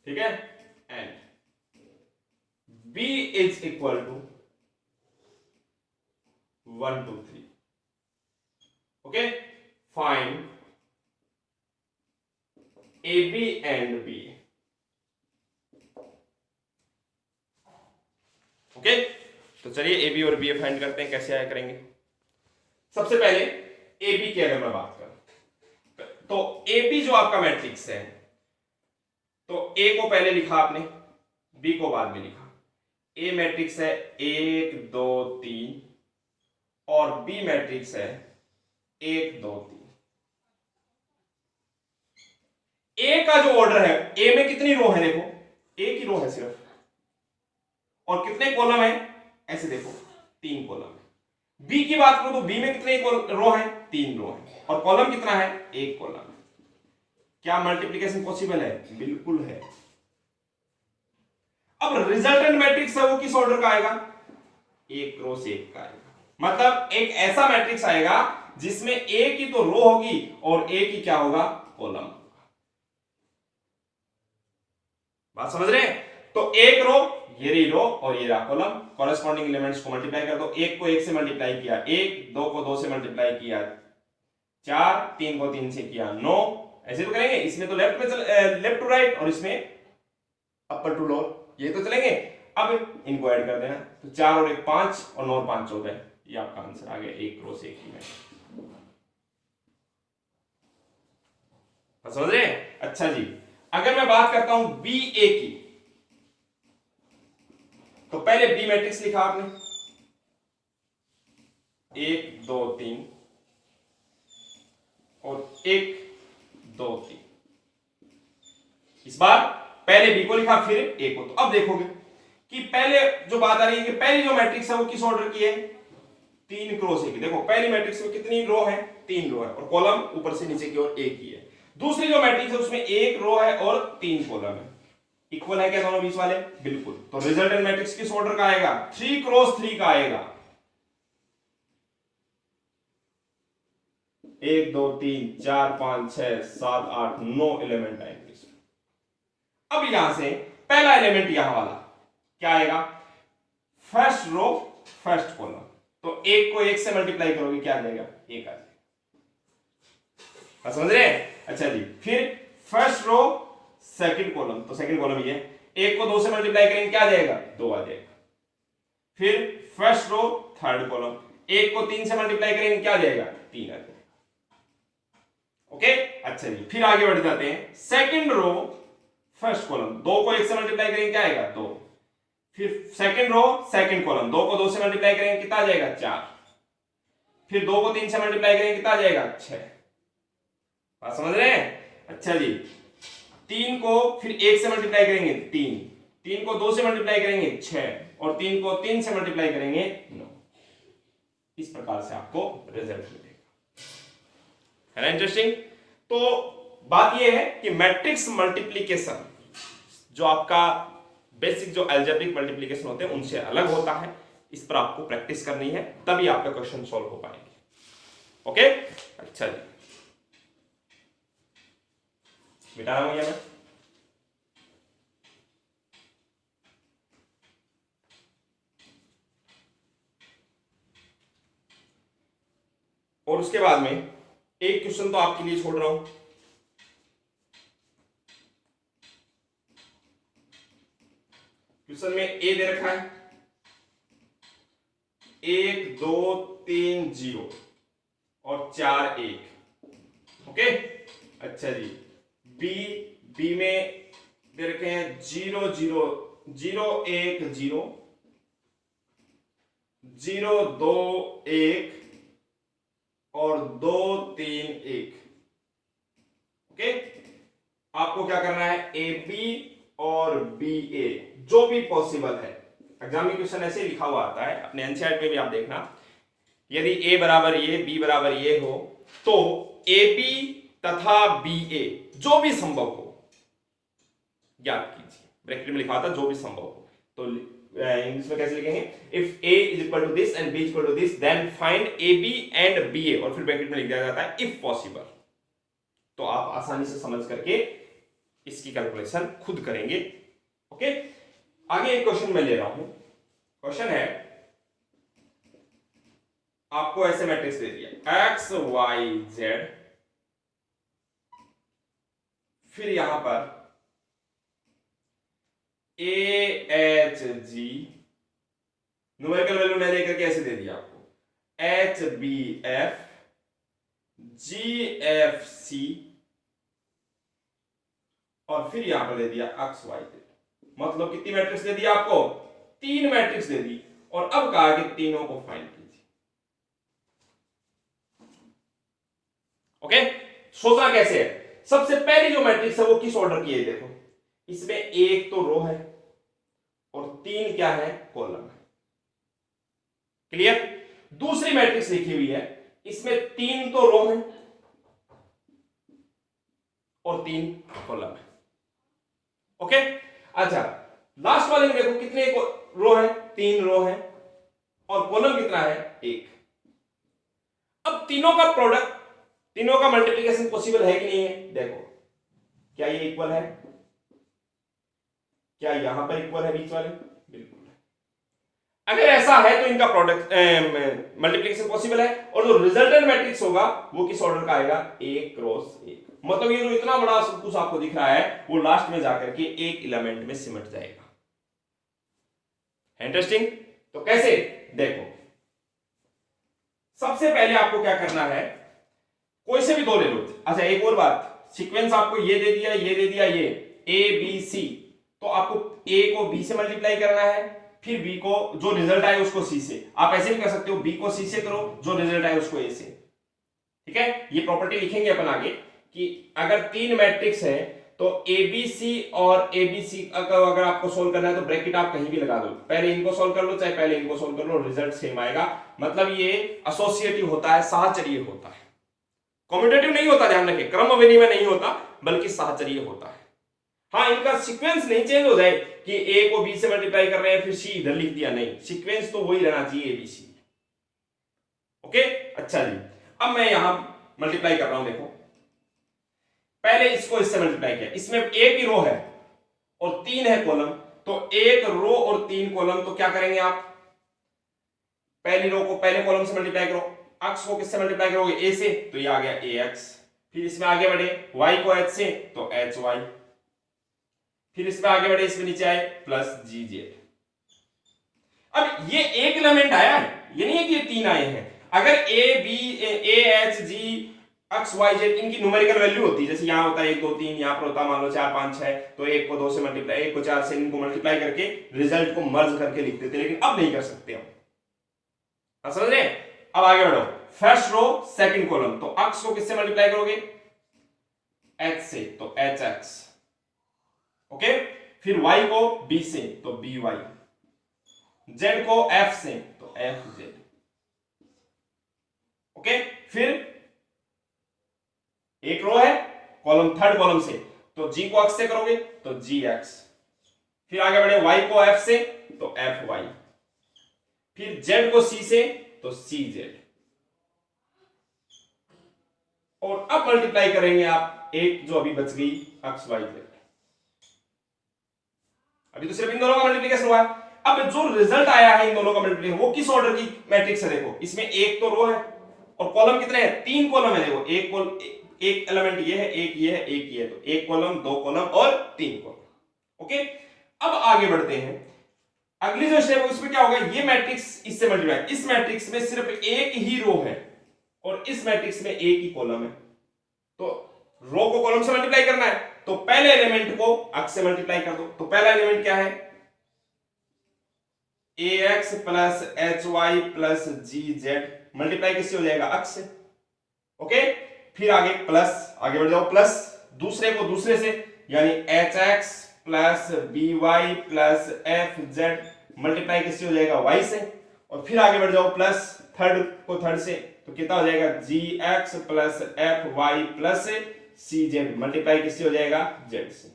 ठीक है, and B is equal to 1 2 3, okay, find AB and B। Okay, तो चलिए ए बी और बी फाइंड करते हैं, कैसे आया करेंगे। सबसे पहले ए बी की अगर मैं बात करूं, तो ए बी जो आपका मैट्रिक्स है, तो ए को पहले लिखा आपने, बी को बाद में लिखा। ए मैट्रिक्स है 1 2 3 और बी मैट्रिक्स है 1 2 3। ए का जो ऑर्डर है, ए में कितनी रो है, देखो एक ही रो है सिर्फ, और कितने कॉलम है, ऐसे देखो 3 कॉलम है। बी की बात करो तो बी में कितने रो है, 3 रो है, और कॉलम कितना है, 1 कॉलम। क्या मल्टीप्लिकेशन पॉसिबल है, बिल्कुल है। अब रिजल्टेंट मैट्रिक्स है वो किस ऑर्डर का आएगा, 1 रो से 1 का आएगा, मतलब एक ऐसा मैट्रिक्स आएगा जिसमें एक ही तो रो होगी और एक ही क्या होगा, कॉलम होगा। बात समझ रहे हैं? तो एक रो, ये रही रो और ये रहा कॉलम, कॉरेस्पॉन्डिंग एलिमेंट्स को मल्टीप्लाई कर दो। 1 को 1 से मल्टीप्लाई किया 1, 2 को 2 से मल्टीप्लाई किया 4, 3 को 3 से किया 9, ऐसे तो करेंगे। इसमें तो लेफ्ट टू राइट और इसमें अपर टू लोअर, ये तो चलेंगे। अब इनको ऐड कर देना, तो 4 और 1 5 और 9 और 5 14, ये आपका आंसर आ गया, 1 रो से 1 ही में। समझ रहे हैं? अच्छा जी, अगर मैं बात करता हूं बी ए की, तो पहले बी मैट्रिक्स लिखा आपने 1 2 3 और 1 2 3। इस बार पहले बी को लिखा फिर ए को। तो अब देखोगे कि पहले जो बात आ रही है कि पहली जो मैट्रिक्स है वो किस ऑर्डर की है, 3 क्रॉस एक। देखो पहली मैट्रिक्स में कितनी रो है, 3 रो है, और कॉलम ऊपर से नीचे की ओर एक ही है। दूसरी जो मैट्रिक्स है उसमें 1 रो है और 3 कॉलम है। इक्वल है क्या दोनों बीच वाले, बिल्कुल। तो रिजल्टेंट मैट्रिक्स किस ऑर्डर का आएगा, 3 क्रॉस 3 का आएगा। 1 2 3 4 5 6 7 8 9 एलिमेंट आएंगे। अब यहां से पहला एलिमेंट यहां वाला क्या आएगा, फर्स्ट रो फर्स्ट कॉलम। तो 1 को 1 से मल्टीप्लाई करोगे क्या आ जाएगा, 1 आ जाएगा। समझ रहे हैं? अच्छा जी, फिर फर्स्ट रो सेकंड कॉलम, तो सेकंड कॉलम ये 1 को 2 से मल्टीप्लाई करेंगे क्या आ जाएगा, 2 आ जाएगा। फिर फर्स्ट रो थर्ड कॉलम, 1 को 3 से मल्टीप्लाई करेंगे क्या आ जाएगा, 3 आ जाएगा। ओके, अच्छा जी, फिर आगे बढ़ जाते हैं। सेकंड रो फर्स्ट कॉलम, 2 को 1 से मल्टीप्लाई करेंगे क्या आएगा, 2। फिर सेकंड रो सेकंड कॉलम, 2 को 2 से मल्टीप्लाई करेंगे कितना आ जाएगा, 4। फिर 2 को 3 से मल्टीप्लाई करेंगे कितना आ जाएगा, 6। बात समझ रहे हैं? अच्छा जी, 3 को फिर 1 से मल्टीप्लाई करेंगे 3, 3 को 2 से मल्टीप्लाई करेंगे 6, और 3 को 3 से मल्टीप्लाई करेंगे 9। इस प्रकार से आपको रिजल्ट मिलेगा। है ना इंटरेस्टिंग? तो बात यह है कि मैट्रिक्स मल्टीप्लिकेशन जो आपका बेसिक जो अलजेब्रिक मल्टीप्लिकेशन होते हैं उनसे अलग होता है। इस पर आपको प्रैक्टिस करनी है, तभी आपका क्वेश्चन सॉल्व हो पाएंगे। ओके, अच्छा जी, मिटा रहा हूं मैं। और उसके बाद में एक क्वेश्चन तो आपके लिए छोड़ रहा हूं। क्वेश्चन में ए दे रखा है 1 2 3 0, और 4 1। ओके, अच्छा जी, बी में दे रखे हैं 0 0 0 1 0 0 2 1 और 2 3 1। ओके, आपको क्या करना है, ए बी और बी ए जो भी पॉसिबल है। एग्जाम में क्वेश्चन ऐसे लिखा हुआ आता है, अपने एनसीईआरटी में भी आप देखना, यदि ए बराबर ये बी बराबर ये हो तो ए बी तथा बी ए जो भी संभव हो ज्ञात कीजिए। ब्रैकेट में लिखा था जो भी संभव हो, तो इंग्लिश में कैसे लिखेंगे, if A is equal to this and B is equal to this then find A B and B A, और फिर ब्रैकेट में लिख दिया जाता है इफ पॉसिबल। तो आप आसानी से समझ करके इसकी कैलकुलेशन खुद करेंगे। ओके, आगे एक क्वेश्चन मैं ले रहा हूं। क्वेश्चन है, आपको ऐसे मैट्रिक्स दे दिया एक्स वाई जेड, फिर यहां पर A H G, numerical value नहीं देकर के ऐसे दे दिया आपको H B F G F C, और फिर यहां पर दे दिया एक्स वाई जेड। मतलब कितनी मैट्रिक्स दे दिया आपको, 3 मैट्रिक्स दे दी, और अब कहा कि तीनों को फाइंड कीजिए। ओके, सोचना कैसे है, सबसे पहली जो मैट्रिक्स है वो किस ऑर्डर की है, देखो इसमें एक तो रो है और 3 क्या है, कॉलम है। क्लियर, दूसरी मैट्रिक्स लिखी हुई है, इसमें 3 तो रो है और 3 कॉलम है। ओके, अच्छा लास्ट वाले में देखो कितने रो है, 3 रो है और कॉलम कितना है, 1। अब तीनों का प्रोडक्ट, तीनों का मल्टीप्लिकेशन पॉसिबल है कि नहीं है, देखो क्या ये इक्वल है, क्या यहां पर इक्वल है बीच वाले, बिल्कुल। अगर ऐसा है तो इनका प्रोडक्ट मल्टीप्लिकेशन पॉसिबल है, और जो रिजल्टेंट मैट्रिक्स होगा वो किस ऑर्डर का आएगा, 1 क्रॉस 1। मतलब ये जो इतना बड़ा सब कुछ आपको दिख रहा है वो लास्ट में जाकर के एक एलिमेंट में सिमट जाएगा। इंटरेस्टिंग, तो कैसे, देखो सबसे पहले आपको क्या करना है, कोई से भी 2 ले लो। अच्छा एक और बात, सीक्वेंस आपको ये दे दिया, ये दे दिया, ये ए बी सी, तो आपको ए को बी से मल्टीप्लाई करना है, फिर बी को जो रिजल्ट आए उसको सी से। आप ऐसे भी कर सकते हो, बी को सी से करो, जो रिजल्ट आए उसको ए से। ठीक है, ये प्रॉपर्टी लिखेंगे अपन आगे कि अगर 3 मैट्रिक्स है तो एबीसी और एबीसी अगर आपको सोल्व करना है तो ब्रैकेट आप कहीं भी लगा दो, पहले इनको सोल्व कर लो चाहे पहले इनको सोल्व कर लो, रिजल्ट सेम आएगा। मतलब ये एसोसिएटिव होता है, साहचर्य होता है, कॉम्यूटेटिव नहीं होता, ध्यान रखें, क्रम विनिमय नहीं होता बल्कि साहचर्य होता है। हाँ, इनका सीक्वेंस नहीं चेंज हो जाए कि ए को बी से मल्टीप्लाई कर रहे हैं फिर सी इधर लिख दिया, नहीं, सीक्वेंस तो वही रहना चाहिए एबीसी। ओके, अच्छा जी, अब मैं यहां मल्टीप्लाई कर रहा हूं, देखो पहले इसको इससे मल्टीप्लाई किया, इसमें एक ही रो है और 3 है कॉलम, तो 1 रो और 3 कॉलम, तो क्या करेंगे आप, पहली रो को पहले कॉलम से मल्टीप्लाई करो, एक्स को किससे मल्टीप्लाई करोगे, ए से, तो ये आ गया ए एक्स, फिर इसमें आगे बढ़े वाई को एच से तो एच वाई, फिर इसमें आगे बढ़े इसमें नीचे आए प्लस जी जेड। अब ये एक एलिमेंट आया है, ये नहीं है कि ये 3 आए हैं। अगर A B A H G X Y Z इनकी न्यूमेरिकल वैल्यू होती है, जैसे यहां होता है 1 2 3, यहां पर होता मान लो 4 5 6, तो 1 को 2 से मल्टीप्लाई, 1 को 4 से, इनको मल्टीप्लाई करके रिजल्ट को मर्ज करके लिख देते, लेकिन अब नहीं कर सकते हम, समझ रहे? अब आगे बढ़ो, फर्स्ट रो सेकंड कॉलम, तो एक्स को किससे मल्टीप्लाई करोगे, एच से, तो एच एक्स। ओके, फिर y को b से तो by, z को f से तो fz। ओके, फिर एक रो है कॉलम, थर्ड कॉलम से, तो g को x से करोगे तो gx, फिर आगे बढ़े y को f से तो fy, फिर z को c से तो cz, और अब मल्टीप्लाई करेंगे आप एक जो अभी बच गई x y z, अभी तो सिर्फ इन दोनों का मल्टीप्लिकेशन हुआ है। अब जो रिजल्ट आया है इन दोनों का मल्टीप्लिकेशन वो किस ऑर्डर की मैट्रिक्स है, देखो इसमें एक तो रो है और कॉलम कितने हैं, 3 कॉलम है, देखो एक एलिमेंट ये है, एक ये है, एक ये है, तो 1 कॉलम 2 कॉलम और 3 कॉलम। ओके, अब आगे बढ़ते हैं, अगली जो स्टेप है उसमें क्या होगा, ये मैट्रिक्स इससे मल्टीप्लाई, इस मैट्रिक्स में सिर्फ एक ही रो है, और इस मैट्रिक्स में एक ही कॉलम है, तो रो को कॉलम से मल्टीप्लाई करना है, तो पहले एलिमेंट को अक्स से मल्टीप्लाई कर दो। तो पहला एलिमेंट क्या है, ax plus H Y plus G Z, multiply किससे हो जाएगा, अक्स से। ओके, फिर आगे प्लस, आगे बढ़ जाओ, प्लस दूसरे को दूसरे से, यानी H X plus B Y plus F Z, multiply किससे हो जाएगा, वाई से। और फिर आगे बढ़ जाओ, प्लस थर्ड को थर्ड से, तो कितना हो जाएगा, G X plus F Y plus C Z, multiply किससे हो जाएगा, जेड से।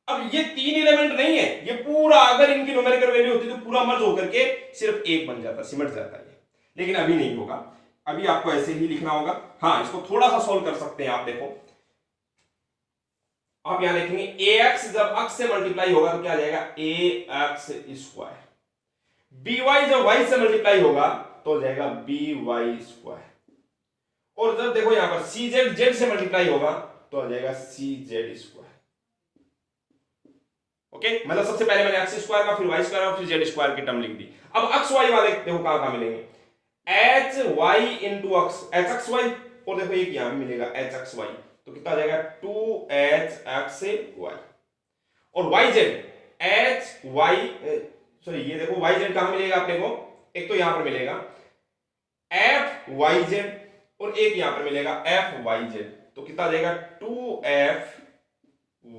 अब ये तीन एलिमेंट नहीं है, ये पूरा अगर इनकी न्यूमेरिकल वैल्यू होती तो पूरा मर्ज होकर के सिर्फ एक बन जाता, सिमट जाता है, लेकिन अभी नहीं होगा, अभी आपको ऐसे ही लिखना होगा। हाँ, इसको थोड़ा सा सोल्व कर सकते हैं आप। देखो आप यहां लिखेंगे ax जब x से मल्टीप्लाई होगा तो क्या आ जाएगा, ax स्क्वायर, by जब y से मल्टीप्लाई होगा तो हो जाएगा by स्क्वायर, और जब देखो यहां पर cz z से मल्टीप्लाई होगा तो आ जाएगा cz स्क्वायर। ओके, मतलब सबसे पहले मैंने x स्क्वायर का, फिर y स्क्वायर और फिर z स्क्वायर की टर्म लिख दी। अब x y वाले देखो कहां कहां मिलेंगे, h y into x, h x y, और देखो एक यहां मिलेगा h x y, तो कितना आ जाएगा 2hx y, और yz h y, सॉरी ये देखो yz कहां मिलेगा अपने को, एक तो यहां पर मिलेगा f yz और एक यहां पर मिलेगा f yz, तो कितना आ जाएगा 2f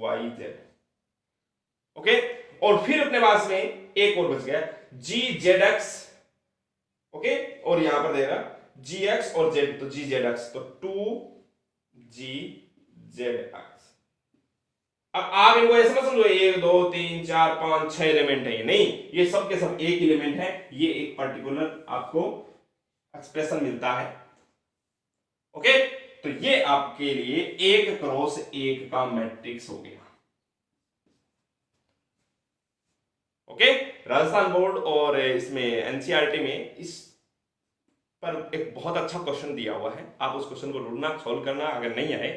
yz। ओके, और फिर अपने पास में एक और बच गया gzx, ओके, और यहां पर देगा gx और z, तो gzx, तो 2gzx। अब आप इनको ऐसे मत समझो 1 2 3 4 5 6 एलिमेंट है, ये नहीं, ये सब के सब एक एलिमेंट है, ये एक पर्टिकुलर आपको एक्सप्रेशन मिलता है। ओके, तो ये आपके लिए 1 क्रॉस 1 का मैट्रिक्स हो गया। ओके, राजस्थान बोर्ड और इसमें एनसीईआरटी में इस पर एक बहुत अच्छा क्वेश्चन दिया हुआ है, आप उस क्वेश्चन को ढूंढना, सॉल्व करना, अगर नहीं आए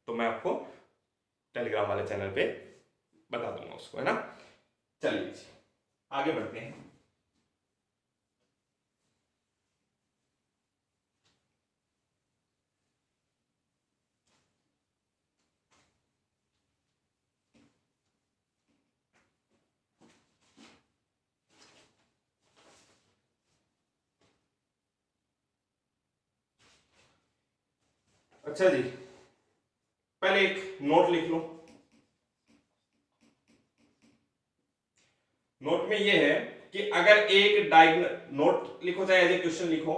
तो मैं आपको टेलीग्राम वाले चैनल पे बता दूंगा उसको, है ना। चलिए आगे बढ़ते हैं। अच्छा जी, पहले एक नोट लिख लो। नोट में ये है कि अगर एक डायगोनल, नोट लिखो चाहे एज ए क्वेश्चन लिखो,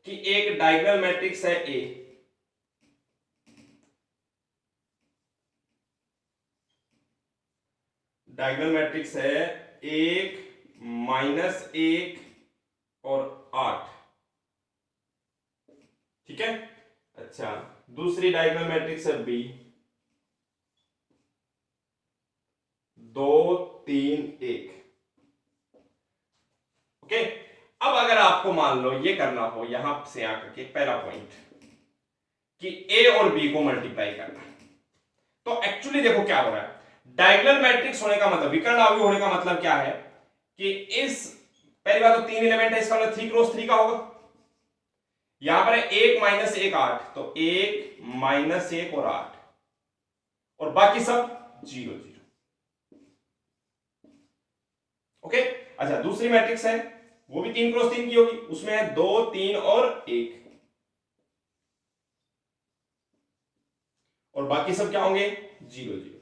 कि एक डायगोनल मैट्रिक्स है ए, डायगोनल मैट्रिक्स है 1 -1 और 8, ठीक है। अच्छा, दूसरी डायगोनल मैट्रिक्स है बी 2 3 1। ओके, अब अगर आपको मान लो ये करना हो, यहां से आकर के पहला पॉइंट कि ए और बी को मल्टीप्लाई करना, तो एक्चुअली देखो क्या हो रहा है, डायगोनल मैट्रिक्स होने का मतलब, विकर्ण अवयव होने का मतलब क्या है कि इस, पहली बात तो 3 एलिमेंट है, इसका मतलब 3 क्रॉस 3 का होगा। यहां पर है 1 -1 8, तो 1 -1 और 8, और बाकी सब 0 0। ओके, अच्छा दूसरी मैट्रिक्स है, वो भी 3 क्रॉस 3 की होगी, उसमें है 2 3 और 1, और बाकी सब क्या होंगे, 0 0।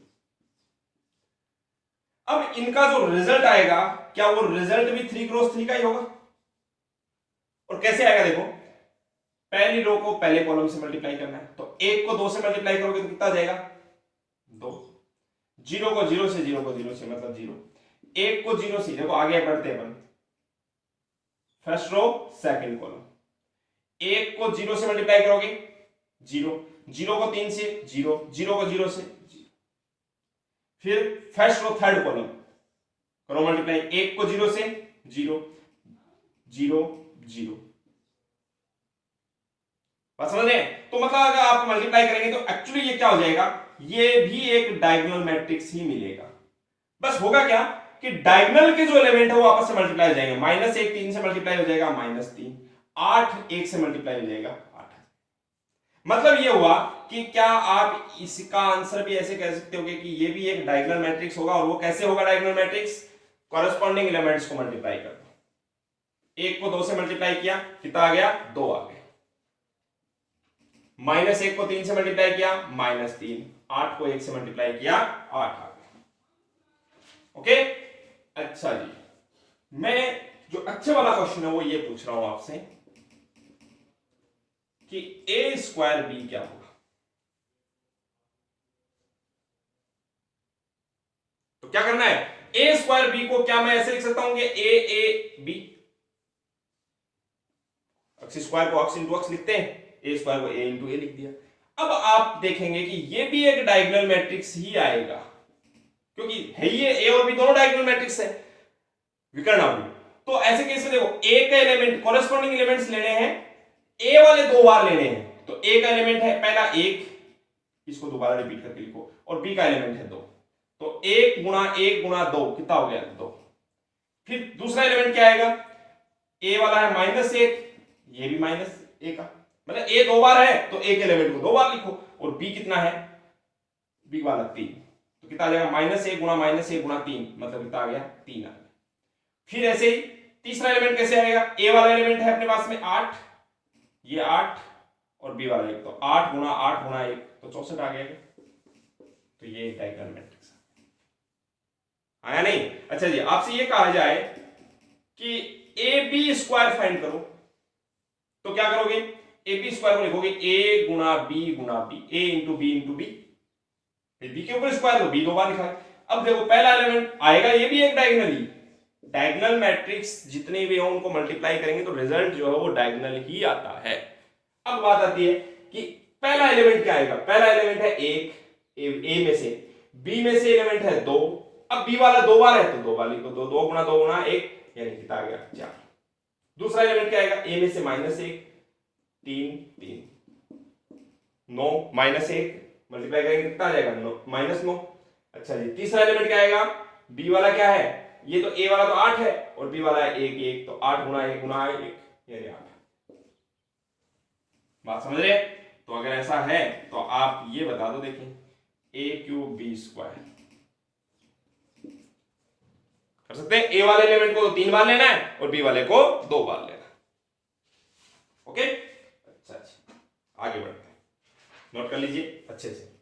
अब इनका जो रिजल्ट आएगा, क्या वो रिजल्ट भी 3 क्रॉस 3 का ही होगा, और कैसे आएगा देखो, पहली रो को पहले कॉलम से मल्टीप्लाई करना है, तो 1 को 2 से मल्टीप्लाई करोगे तो कितना जाएगा, 2, 0 को 0 से, 0 को 0 से मतलब 0, 1 को 0 से, देखो आगे बढ़ते हैं अपन, फर्स्ट रो सेकंड कॉलम, 1 को 0 से मल्टीप्लाई करोगे 0, 0 को 3 से 0, 0 को 0 से 0, फिर फर्स्ट रो थर्ड कॉलम करो मल्टीप्लाई, 1 को 0 से 0 0 0, बात समझ रहे हैं। तो मतलब अगर आप मल्टीप्लाई करेंगे तो एक्चुअली ये क्या हो जाएगा, ये भी एक डायगोनल मैट्रिक्स ही मिलेगा। बस होगा क्या कि डायगोनल के जो एलिमेंट है वो आपस में मल्टीप्लाई हो जाएंगे, -1 3 से मल्टीप्लाई हो जाएगा -3, 8 1 से मल्टीप्लाई हो जाएगा 8, मतलब ये हुआ कि क्या आप इसका आंसर भी ऐसे कह सकते होगे कि ये भी एक डायगोनल मैट्रिक्स होगा, और वो कैसे होगा डायगोनल मैट्रिक्स? कॉरेस्पॉन्डिंग एलिमेंट्स को मल्टीप्लाई कर दो। एक को 2 से मल्टीप्लाई किया, कितना आ गया? 2 आ गया। -1 को 3 से मल्टीप्लाई किया, -3। 8 को 1 से मल्टीप्लाई किया, 8 आ गया। ओके, अच्छा जी, मैं जो अच्छे वाला क्वेश्चन है वो ये पूछ रहा हूं आपसे कि a²b क्या होगा? तो क्या करना है? a²b को क्या मैं ऐसे लिख सकता हूं कि a अक्स स्क्वायर को अक्स इंटू अक्स लिखते हैं, a² को a इंटू ए लिख दिया। अब आप देखेंगे कि ये भी एक डायगोनल मैट्रिक्स ही आएगा, क्योंकि है ये a और b दोनों डायगोनल मैट्रिक्स है, विकर्ण। तो ऐसे केस में देखो, a का एलिमेंट, कॉरेस्पॉन्डिंग एलिमेंट्स लेने हैं, a वाले 2 बार लेने हैं। तो a का एलिमेंट है पहला 1, इसको दोबारा रिपीट करके लिखो, और b का एलिमेंट है 2। तो 1 गुणा 1 गुणा 2 कितना हो गया? 2। फिर दूसरा एलिमेंट क्या आएगा? a वाला है -1, ये भी -1 का, मतलब a 2 बार है तो a के एलिमेंट को 2 बार लिखो, और b कितना है? b वाला 3, तो कितना आ जाएगा? -1 गुणा -1 गुणा 3, मतलब कितना आ गया? 3 आ गया। फिर ऐसे ही तीसरा एलिमेंट कैसे आएगा? a वाला एलिमेंट है अपने पास में 8, ये 8, और b वाला 1, तो 8 गुणा 8 गुणा 1, तो 64 आ गया। तो ये डायगोनल मैट्रिक्स आया नहीं? अच्छा जी, आपसे ये कहा जाए कि ab² फाइंड करो, तो क्या करोगे? ab² को लिखोगे a गुणा b गुणा b, a into b into b, फिर b के ऊपर स्क्वायर, तो b 2 बार लिखा है। अब देखो पहला एलिमेंट आएगा, ये भी एक डायगोनल डायगोनल मैट्रिक्स जितने भी हो उनको मल्टीप्लाई करेंगे तो रिजल्ट जो है वो डायगोनल ही आता है। अब बात आती है कि पहला एलिमेंट क्या आएगा? पहला एलिमेंट है 1 a में से, b में से एलिमेंट है 2, अब b वाला 2 बार है तो 2 बार लिखो, तो 2 गुणा 2 गुणा 1, यानी कितना आ गया? 4। दूसरा एलिमेंट क्या आएगा? a में से -1, 3 3 9, -1 मल्टीप्लाई करेंगे कितना आ जाएगा? -9। अच्छा जी, तीसरा एलिमेंट क्या आएगा? b वाला क्या है? ये तो a वाला तो 8 है, और b वाला है 1 1, तो 8 गुणा 1 गुणा 1, यानी 8। बात समझ रहे? तो अगर ऐसा है तो आप ये बता दो, देखिए a³ b² कर सकते हैं। a वाले एलिमेंट को 3 बार लेना है और b वाले को 2 बार लेना है। ओके, अच्छा, आगे बढ़ते हैं, नोट कर लीजिए अच्छे से।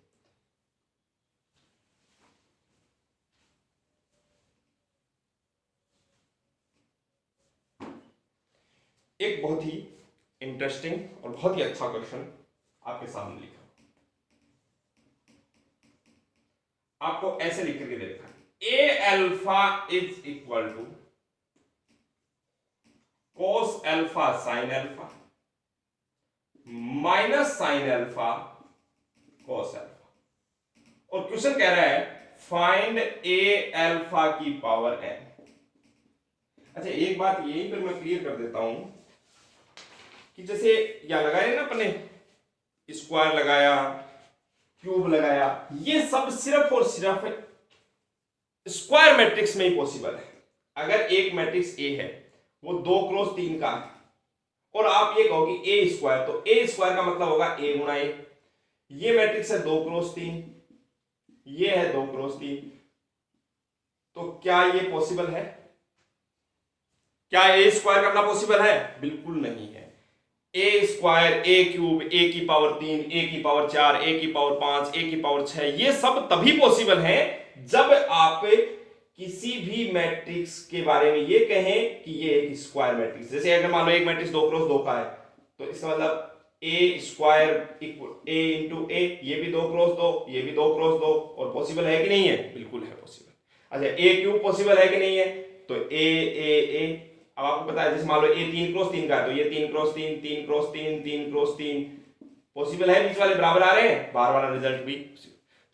एक बहुत ही इंटरेस्टिंग और बहुत ही अच्छा क्वेश्चन आपके सामने लिखा, आपको ऐसे लिख करके दे रखा है, a is equal to cos alpha sin alpha minus sin alpha cos alpha, और क्वेश्चन कह रहा है फाइंड a की पावर n। अच्छा, एक बात यही पर मैं क्लियर कर देता हूं कि जैसे या लगाया ना अपने, स्क्वायर लगाया, क्यूब लगाया, ये सब सिर्फ और सिर्फ स्क्वायर मैट्रिक्स में ही पॉसिबल है। अगर एक मैट्रिक्स ए है वो 2 क्रॉस 3 का है, और आप ये कहोगे a², तो a² का मतलब होगा a गुणा a। ये मैट्रिक्स है 2 क्रॉस 3, ये है 2 क्रॉस 3, तो क्या ये पॉसिबल है? क्या a² करना पॉसिबल है? बिल्कुल नहीं है। a², a³ a की पावर 3, a की पावर 4, a की पावर 5, a की पावर 6, ये सब तभी पॉसिबल है जब आप किसी भी मैट्रिक्स के बारे में ये कहें कि ये एक स्क्वायर मैट्रिक्स। जैसे अगर मान लो एक मैट्रिक्स 2 क्रॉस 2 का है, तो इसका मतलब a² equal a into a, ये भी 2 क्रॉस 2, ये भी 2 क्रॉस 2, और पॉसिबल है कि नहीं है? बिल्कुल है पॉसिबल। अच्छा, a³ पॉसिबल है कि नहीं है? तो a। अब आपको पता है, जैसे मान लो a 3 क्रॉस 3 का है, तो ये 3 क्रॉस 3, 3 क्रॉस 3, 3 क्रॉस 3 पॉसिबल है, बीच वाले बराबर आ रहे हैं, बाहर वाला रिजल्ट भी।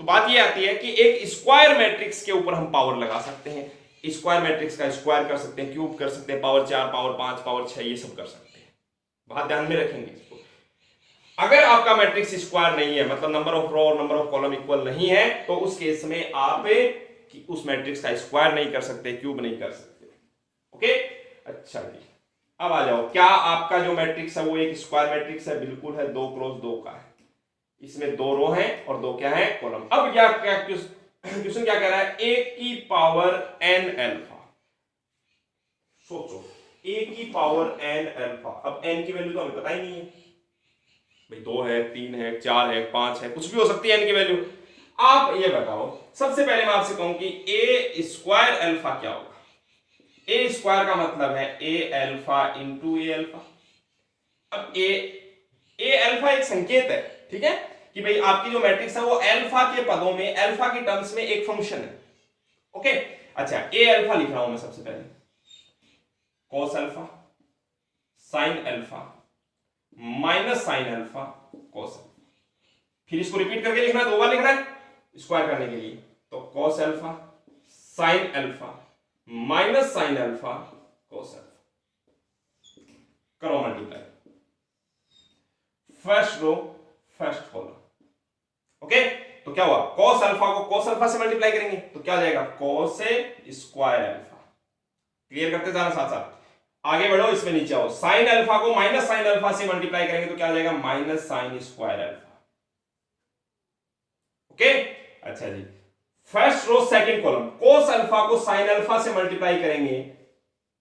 तो बात ये आती है कि एक स्क्वायर मैट्रिक्स के ऊपर हम पावर लगा सकते हैं, स्क्वायर मैट्रिक्स का स्क्वायर कर सकते हैं, क्यूब कर सकते हैं, पावर 4, पावर 5, पावर 6, ये सब कर सकते हैं। बहुत ध्यान में रखेंगे इसको। अगर आपका मैट्रिक्स स्क्वायर नहीं है, मतलब नंबर ऑफ रो और नंबर ऑफ कॉलम इक्वल नहीं है, तो उस केस में आप उस मैट्रिक्स का स्क्वायर नहीं कर सकते, क्यूब नहीं कर सकते। ओके, अच्छा जी, अब आ जाओ, क्या आपका जो मैट्रिक्स है वो एक स्क्वायर मैट्रिक्स है? बिल्कुल है, 2 क्रॉस 2 का है। इसमें 2 रो हैं और 2 क्या है कॉलम। अब क्या क्या क्वेश्चन क्या कह रहा है, a की पावर n अल्फा। सोचो a की पावर n अल्फा, अब n की वैल्यू तो हमें पता ही नहीं है भाई, 2 है 3 है 4 है 5 है, कुछ भी हो सकती है n की वैल्यू। आप ये बताओ, सबसे पहले मैं आपसे कहूं कि a स्क्वायर अल्फा क्या होगा। a स्क्वायर का मतलब है a alpha into a alpha. अब a अल्फा एक संकेत है, ठीक है, कि भाई आपकी जो मैट्रिक्स है वो अल्फा के पदों में, अल्फा की टर्म्स में एक फंक्शन है। ओके, अच्छा a अल्फा लिख रहा हूं मैं सबसे पहले, cos alpha sine alpha minus sine alpha cos alpha. फिर इसको रिपीट करके लिखना है, 2 बार लिखना है स्क्वायर करने के लिए, तो cos alpha sine alpha minus sine alpha cos alpha. करो multiply, first row first column. Okay, तो क्या हुआ, कॉस अल्फा को कॉस अल्फा से मल्टीप्लाई करेंगे तो क्या हो जाएगा, कॉस स्क्वायर अल्फा। क्लियर करते जाना साथ साथ, आगे बढ़ो, इसमें नीचे आओ, साइन अल्फा को माइनस साइन अल्फा से मल्टीप्लाई करेंगे तो क्या हो जाएगा, minus sine square alpha. Okay, अच्छा जी, first row second column, cos alpha को साइन अल्फा से मल्टीप्लाई करेंगे,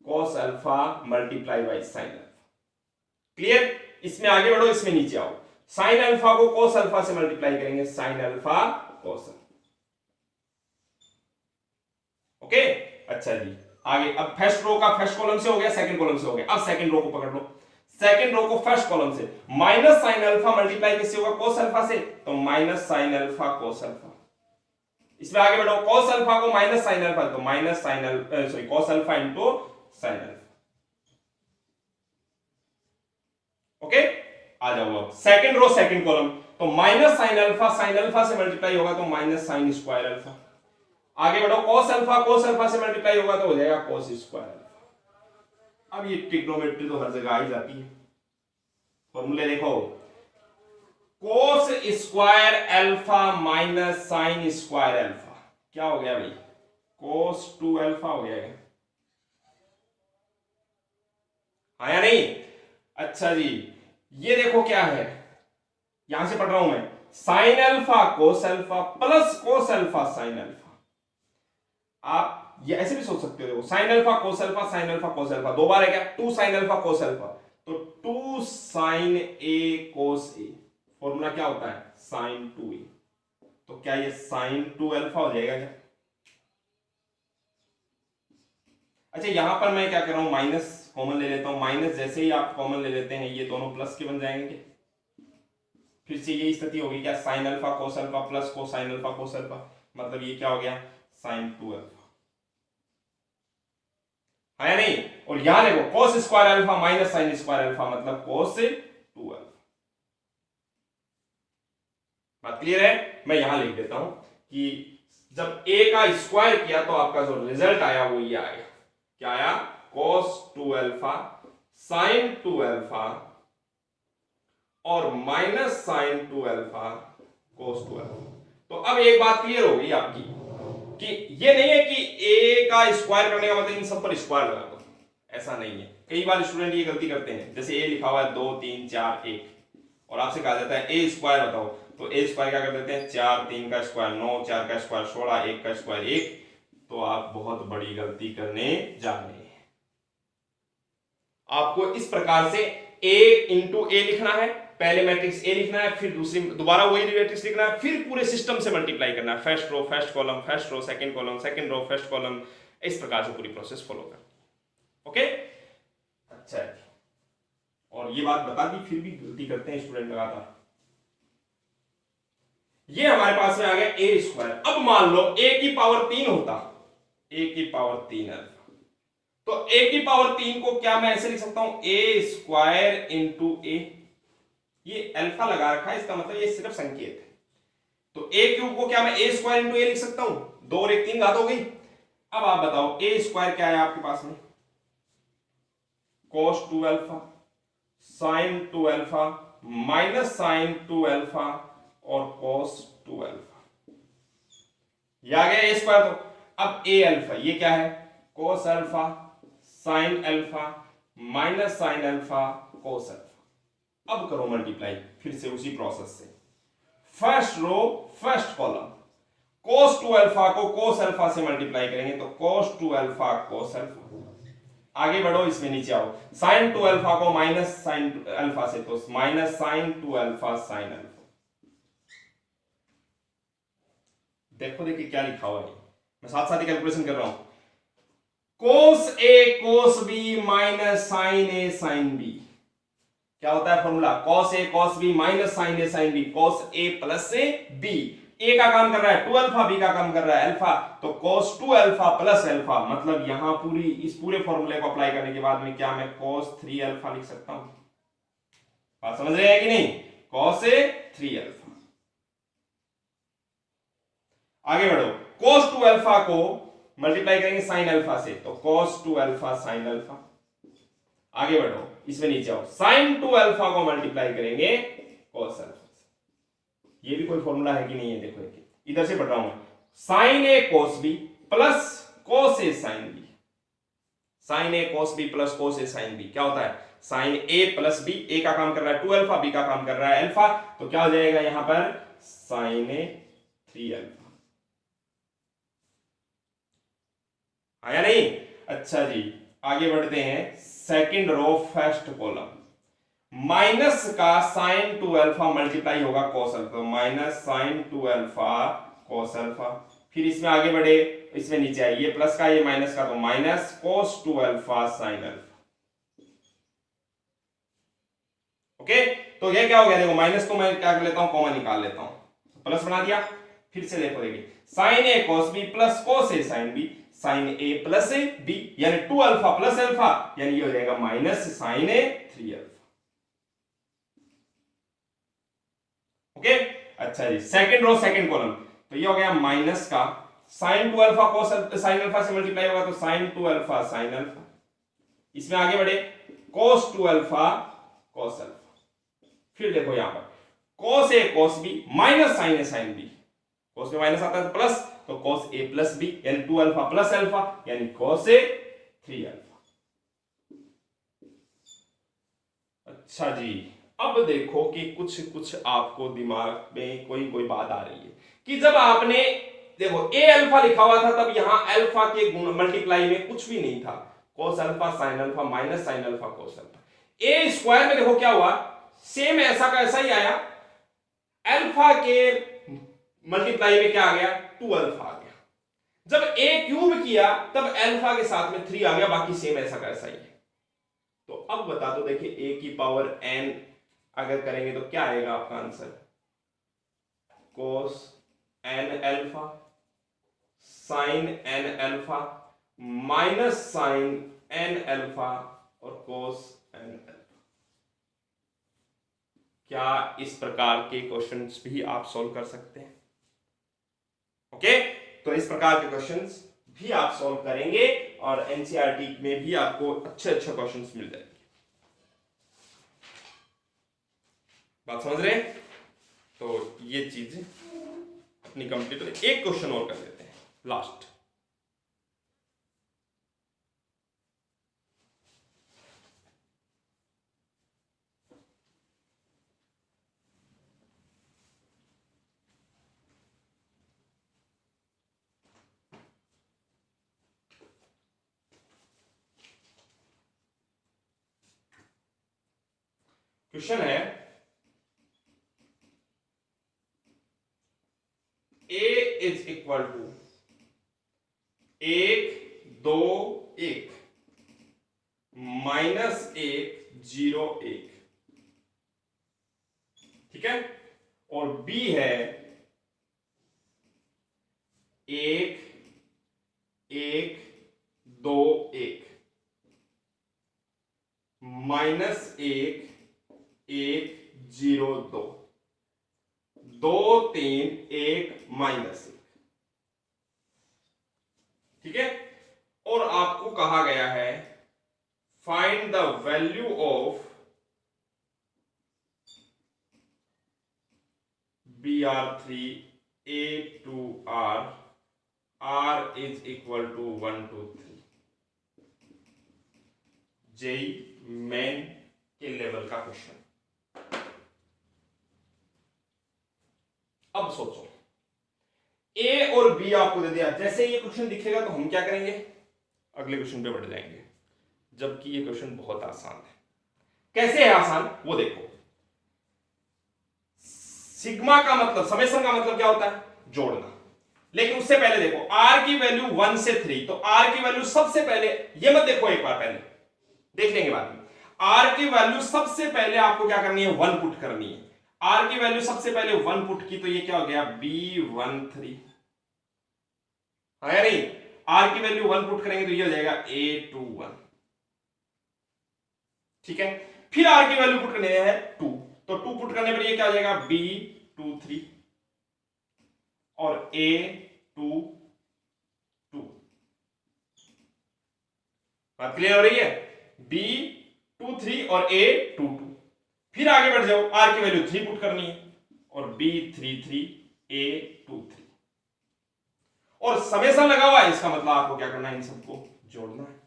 cos alpha multiply by sine alpha. Clear, इसमें आगे बढ़ो, इसमें नीचे आओ, साइन अल्फा को कोस अल्फा से मल्टीप्लाई करेंगे, sine alpha cos alpha. Okay, अच्छा जी, आगे अब फर्स्ट रो का फर्स्ट कॉलम से हो गया, सेकंड कॉलम से हो गया, अब सेकंड रो को पकड़ लो, सेकंड रो को फर्स्ट कॉलम से, माइनस साइन अल्फा मल्टीप्लाई किससे होगा, कोस अल्फा से, तो minus sine alpha cos alpha. इसमें आगे बढ़ो, cos अल्फा को माइनस साइन अल्फा, तो minus sine alpha sorry cos alpha into sine alpha. Okay, आ जाओ अब सेकंड रो सेकंड कॉलम, तो माइनस साइन अल्फा से मल्टीप्लाई होगा तो माइनस साइन स्क्वायर अल्फा। आगे बढ़ो, cos अल्फा से मल्टीप्लाई होगा तो हो जाएगा cos स्क्वायर अल्फा। अब ये ट्रिग्नोमेट्री तो हर जगह आ ही जाती है, फॉर्मूले देखो, cos square alpha minus sine square alpha, क्या हो गया भाई, कोस 2 अल्फा हो गया है, हाँ या नहीं। अच्छा जी, ये देखो क्या है, यहां से पढ़ रहा हूं मैं, sign alpha cos alpha plus cos alpha sine alpha. आप ये ऐसे भी सोच सकते हो, sign alpha cos alpha sine alpha cos alpha, 2 बार है क्या, 2 साइन अल्फा कोस अल्फा, तो 2 साइन ए कोस ए, फॉर्मूला क्या होता है, साइन 2a, तो क्या ये साइन 2 अल्फा हो जाएगा क्या। अच्छा, यहां पर मैं क्या कर रहा हूं, माइनस कॉमन ले लेता हूं, माइनस जैसे ही आप कॉमन ले लेते हैं ये दोनों प्लस के बन जाएंगे, फिर से यही स्थिति होगी क्या, sign alpha cos alpha plus को साइन अल्फा कोस अल्फा, मतलब ये क्या हो गया, साइन 2 अल्फा, है नहीं। और यहां देखो, cos square alpha minus sine square alpha, मतलब कोस 2 अल्फा। बात क्लियर है, मैं यहां लिख देता हूं कि जब a का स्क्वायर किया तो आपका जो रिजल्ट आया वो ये आया, क्या आया, cos 2 अल्फा साइन 2 अल्फा और minus sine 2 alpha cos 2 alpha. तो अब एक बात क्लियर हो गई आपकी कि ये नहीं है कि a का स्क्वायर करने का मतलब इन सब पर स्क्वायर लगा दो, ऐसा नहीं है। कई बार स्टूडेंट ये गलती करते हैं, जैसे a लिखा हुआ है 2 3 4 1 और आपसे कहा जाता है a स्क्वायर बताओ, तो a स्क्वायर क्या कर देते हैं, 4 3 का स्क्वायर 9, 4 का स्क्वायर 16, 1 का स्क्वायर 1, तो आप बहुत बड़ी गलती करने जा रहे हैं। आपको इस प्रकार से a इंटू ए लिखना है, पहले मैट्रिक्स a लिखना है, फिर दूसरी दोबारा वही मैट्रिक्स लिखना है, फिर पूरे सिस्टम से मल्टीप्लाई करना है, first row first column, first row second column, second row first column, इस प्रकार से पूरी प्रोसेस फॉलो कर। ओके, अच्छा, और ये बात बता दी फिर भी गलती करते हैं स्टूडेंट लगातार। ये हमारे पास में आ गया a स्क्वायर। अब मान लो a की पावर 3 होता, a की पावर 3 अल्फा, तो a की पावर 3 को क्या मैं ऐसे लिख सकता हूं, a स्क्वायर इंटू a, ये अल्फा लगा रखा है, इसका मतलब ये सिर्फ संकेत है, तो a क्यूब को क्या मैं a स्क्वायर इंटू a लिख सकता हूं, 2 और 1 3 घात हो गई। अब आप बताओ a स्क्वायर क्या है आपके पास में, cos 2 alpha sine 2 alpha minus sine 2 alpha और cos 2 अल्फा, ये आ गया a स्क्वायर। तो अब a अल्फा ये क्या है, cos alpha sine alpha minus sine alpha cos alpha. अब करो मल्टीप्लाई फिर से उसी प्रोसेस से, first row first column. cos 2 alpha को cos अल्फा से मल्टीप्लाई करेंगे तो cos 2 अल्फा cos अल्फा। आगे बढ़ो, इसमें नीचे आओ, sin 2 अल्फा को माइनस sin अल्फा से तो minus sin 2 alpha sin alpha. देखो देखिए क्या लिखा हुआ है, मैं साथ साथ ही कैलकुलेशन कर रहा हूं। cos a cos b minus sin a sin b क्या होता है formula? cos a cos b minus sin a sin b, cos a plus से b। a का काम कर रहा है 2 अल्फा, b का काम कर रहा है अल्फा, तो cos 2 अल्फा प्लस अल्फा, मतलब यहां पूरी इस पूरे फॉर्मूले को अप्लाई करने के बाद में क्या मैं cos 3 अल्फा लिख सकता हूं? बात समझ रहे हैं कि नहीं? cos a 3 alpha. आगे बढ़ो, cos 2 अल्फा को मल्टीप्लाई करेंगे sin अल्फा से तो cos 2 अल्फा sin अल्फा। आगे बढ़ो, इसमें नीचे आओ, sin 2 अल्फा को मल्टीप्लाई करेंगे cos अल्फा से। ये भी कोई फॉर्मूला है कि नहीं है? देखो इधर से पढ़ रहा हूं, sin a cos b plus cos a sin b। sin a cos b plus cos a sin b क्या होता है? sin a plus b, a का काम कर रहा है 2 अल्फा, b का काम कर रहा है अल्फा, तो क्या हो जाएगा यहां पर? sin a 3 alpha. आया नहीं? अच्छा जी, आगे बढ़ते हैं, second row first column. Minus का sin 2 अल्फा मल्टीप्लाई होगा cos alpha, minus sin 2 alpha cos alpha. फिर इसमें आगे बढ़े, इसमें नीचे आए, ये प्लस का ये माइनस का, तो minus cos 2 alpha sin alpha. Okay, तो ये क्या हो गया? देखो माइनस को मैं क्या कर लेता हूं, कॉमन निकाल लेता हूं, प्लस बना दिया। फिर से देखो, देखिए sin a cos b plus cos a sin b, sin a plus b यानी 2 अल्फा प्लस अल्फा, यानी ये हो जाएगा minus sin a 3 alpha. Okay, अच्छा जी, सेकंड रो सेकंड कॉलम, तो ये हो गया माइनस का sin 2 alpha cos sin alpha से मल्टीप्लाई होगा तो sin 2 अल्फा sin अल्फा। इसमें आगे बढ़े, cos 2 अल्फा cos अल्फा। फिर देखो यहां पर cos a cos b minus sin a sin b, cos में माइनस आता है तो प्लस, तो cos a प्लस b यानी 2 अल्फा प्लस अल्फा, यानी cos a 3 अल्फा। अच्छा जी, अब देखो कि कुछ कुछ आपको दिमाग में कोई बात आ रही है कि जब आपने देखो a अल्फा लिखा हुआ था तब यहां अल्फा के गुण मल्टीप्लाई में कुछ भी नहीं था, cos alpha sin alpha minus sin alpha cos alpha. a square में देखो क्या हुआ, सेम ऐसा का ऐसा ही आया, अल्फा के मल्टीप्लाई में क्या आ गया? 2 अल्फा आ गया। जब a क्यूब किया तब अल्फा के साथ में 3 आ गया, बाकी सेम ऐसा का ऐसा ही है। तो अब बता दो, देखिए a की पावर n अगर करेंगे तो क्या आएगा आपका answer? cos n alpha sin n alpha minus sin n alpha और cos n अल्फा। क्या इस प्रकार के क्वेश्चंस भी आप सॉल्व कर सकते हैं? ओके, तो इस प्रकार के क्वेश्चंस भी आप सॉल्व करेंगे और एनसीईआरटी में भी आपको अच्छे अच्छे क्वेश्चंस मिल जाएंगे। बात समझ रहे हैं? तो ये चीज अपनी कंप्लीट हो। एक क्वेश्चन और कर लेते हैं लास्ट। क्वेश्चन है a is equal to 1 2 1 minus 1 0 1, ठीक है, और b है 1 1 2 1 माइनस 1 1 0 2 2 3 1 माइनस 1, ठीक है। और आपको कहा गया है find the value of BR3 A to R is equal to 1 2 3। JEE Main के लेवल का क्वेश्चन। अब सोचो, ए और बी आपको दे दिया, जैसे ये क्वेश्चन दिखेगा तो हम क्या करेंगे, अगले क्वेश्चन पे बढ़ जाएंगे, जबकि ये क्वेश्चन बहुत आसान है। कैसे है आसान वो देखो। सिग्मा का मतलब, समेशन का मतलब क्या होता है, जोड़ना। लेकिन उससे पहले देखो, आर की वैल्यू 1 से 3, तो आर की वैल्यू सबसे पहले, ये मत देखो, एक बार पहले देख लेंगे बाद में। आर की वैल्यू सबसे पहले आपको क्या करनी है, 1 पुट करनी है। आर की वैल्यू सबसे पहले 1 पुट की, तो ये क्या हो गया, B13, है नहीं। आर की वैल्यू 1 पुट करेंगे तो ये हो जाएगा A21, ठीक है। फिर आर की वैल्यू पुट करने है 2, तो 2 पुट करने पर ये क्या हो जाएगा, B23 और A22। बात क्लियर हो रही है, B23 और A22। फिर आगे बढ़ जाओ, आर की वैल्यू 3 पुट करनी है और B33 A23, और समेशन लगा हुआ है, इसका मतलब आपको क्या करना है, इन सबको जोड़ना है।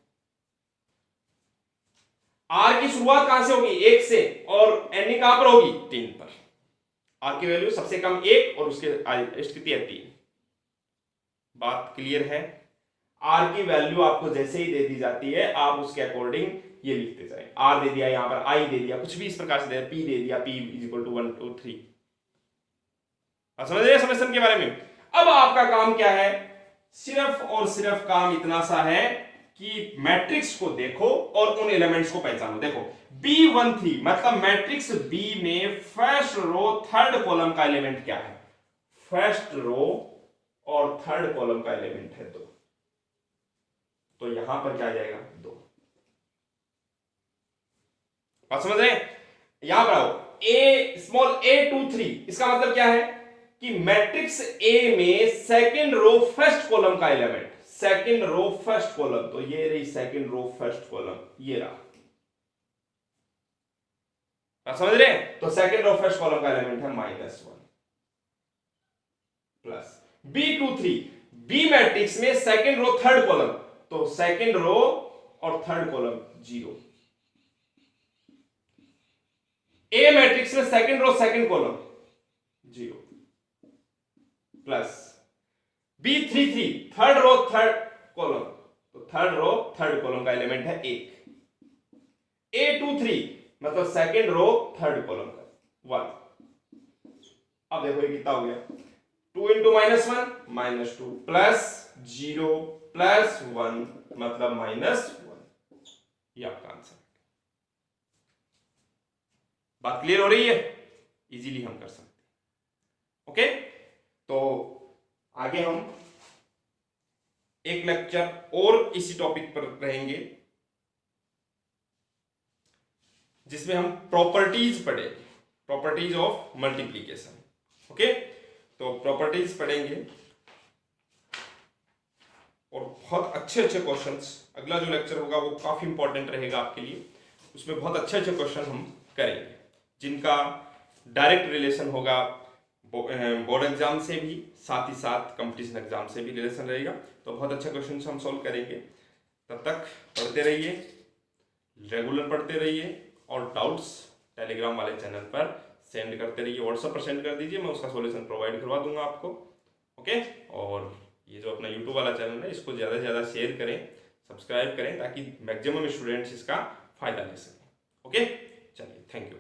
आर की शुरुआत कहां से होगी, 1 से, और एंडिंग कहां पर होगी, 3 पर। आर की वैल्यू सबसे कम 1 और उसके स्थिति है 3। बात क्लियर है। आर की वैल्यू आपको जैसे ही दे दी जाती है, आप उसके अकॉर्डिंग ये लिखते जाए। आर दे दिया, यहां पर आई दे दिया, कुछ भी इस प्रकार से दे दिया, पी दे दिया, पी इक्वल टू 1 2 3। समझ रहे समेशन के बारे में। अब आपका काम क्या है, सिर्फ और सिर्फ काम इतना सा है कि मैट्रिक्स को देखो और उन एलिमेंट्स को पहचानो। देखो B13 मतलब मैट्रिक्स B में फर्स्ट रो थर्ड कॉलम का एलिमेंट क्या है, फर्स्ट रो और थर्ड कॉलम का एलिमेंट है 2, तो यहां पर क्या आ जाएगा, 2। बात समझ रहे हैं, यहां पर आओ, A स्मॉल A23, इसका मतलब क्या है कि मैट्रिक्स A में सेकंड रो फर्स्ट कॉलम का element, second row first column, तो ये रही सेकंड रो फर्स्ट कॉलम, ये रहा। आप समझ रहे हैं, तो सेकंड रो फर्स्ट कॉलम का एलिमेंट है -1 प्लस B23, B मैट्रिक्स में सेकंड रो थर्ड कॉलम, तो सेकंड रो और थर्ड कॉलम 0। A मैट्रिक्स में second row second column 0 plus B33 third row third column, तो थर्ड रो थर्ड कॉलम का element है 1। A23 मतलब second row third column का 1। अब देखो ये कितना हो गया, 2 इंटू -1 -2 प्लस 0 प्लस 1 मतलब -1। ये आपका आंसर। बात क्लियर हो रही है, इजीली हम कर सकते हैं। ओके, तो आगे हम एक लेक्चर और इसी टॉपिक पर रहेंगे, जिसमें हम प्रॉपर्टीज पढ़ेंगे, प्रॉपर्टीज ऑफ मल्टीप्लीकेशन। ओके, तो प्रॉपर्टीज पढ़ेंगे और बहुत अच्छे अच्छे क्वेश्चंस, अगला जो लेक्चर होगा वो काफी इंपॉर्टेंट रहेगा आपके लिए। उसमें बहुत अच्छे अच्छे क्वेश्चन हम करेंगे, जिनका डायरेक्ट रिलेशन होगा बोर्ड एग्जाम से भी, साथ ही साथ कंपटीशन एग्जाम से भी रिलेशन रहेगा। तो बहुत अच्छे क्वेश्चन हम सॉल्व करेंगे। तब तक पढ़ते रहिए, रेगुलर पढ़ते रहिए, और डाउट्स टेलीग्राम वाले चैनल पर सेंड करते रहिए, व्हाट्सएप पर सेंड कर दीजिए, मैं उसका सॉल्यूशन प्रोवाइड करवा दूंगा आपको। ओके, और ये जो अपना यूट्यूब वाला चैनल है, इसको ज़्यादा से ज़्यादा शेयर करें, सब्सक्राइब करें, ताकि मैक्सिमम स्टूडेंट्स इसका फायदा ले सकें। ओके, चलिए, थैंक यू।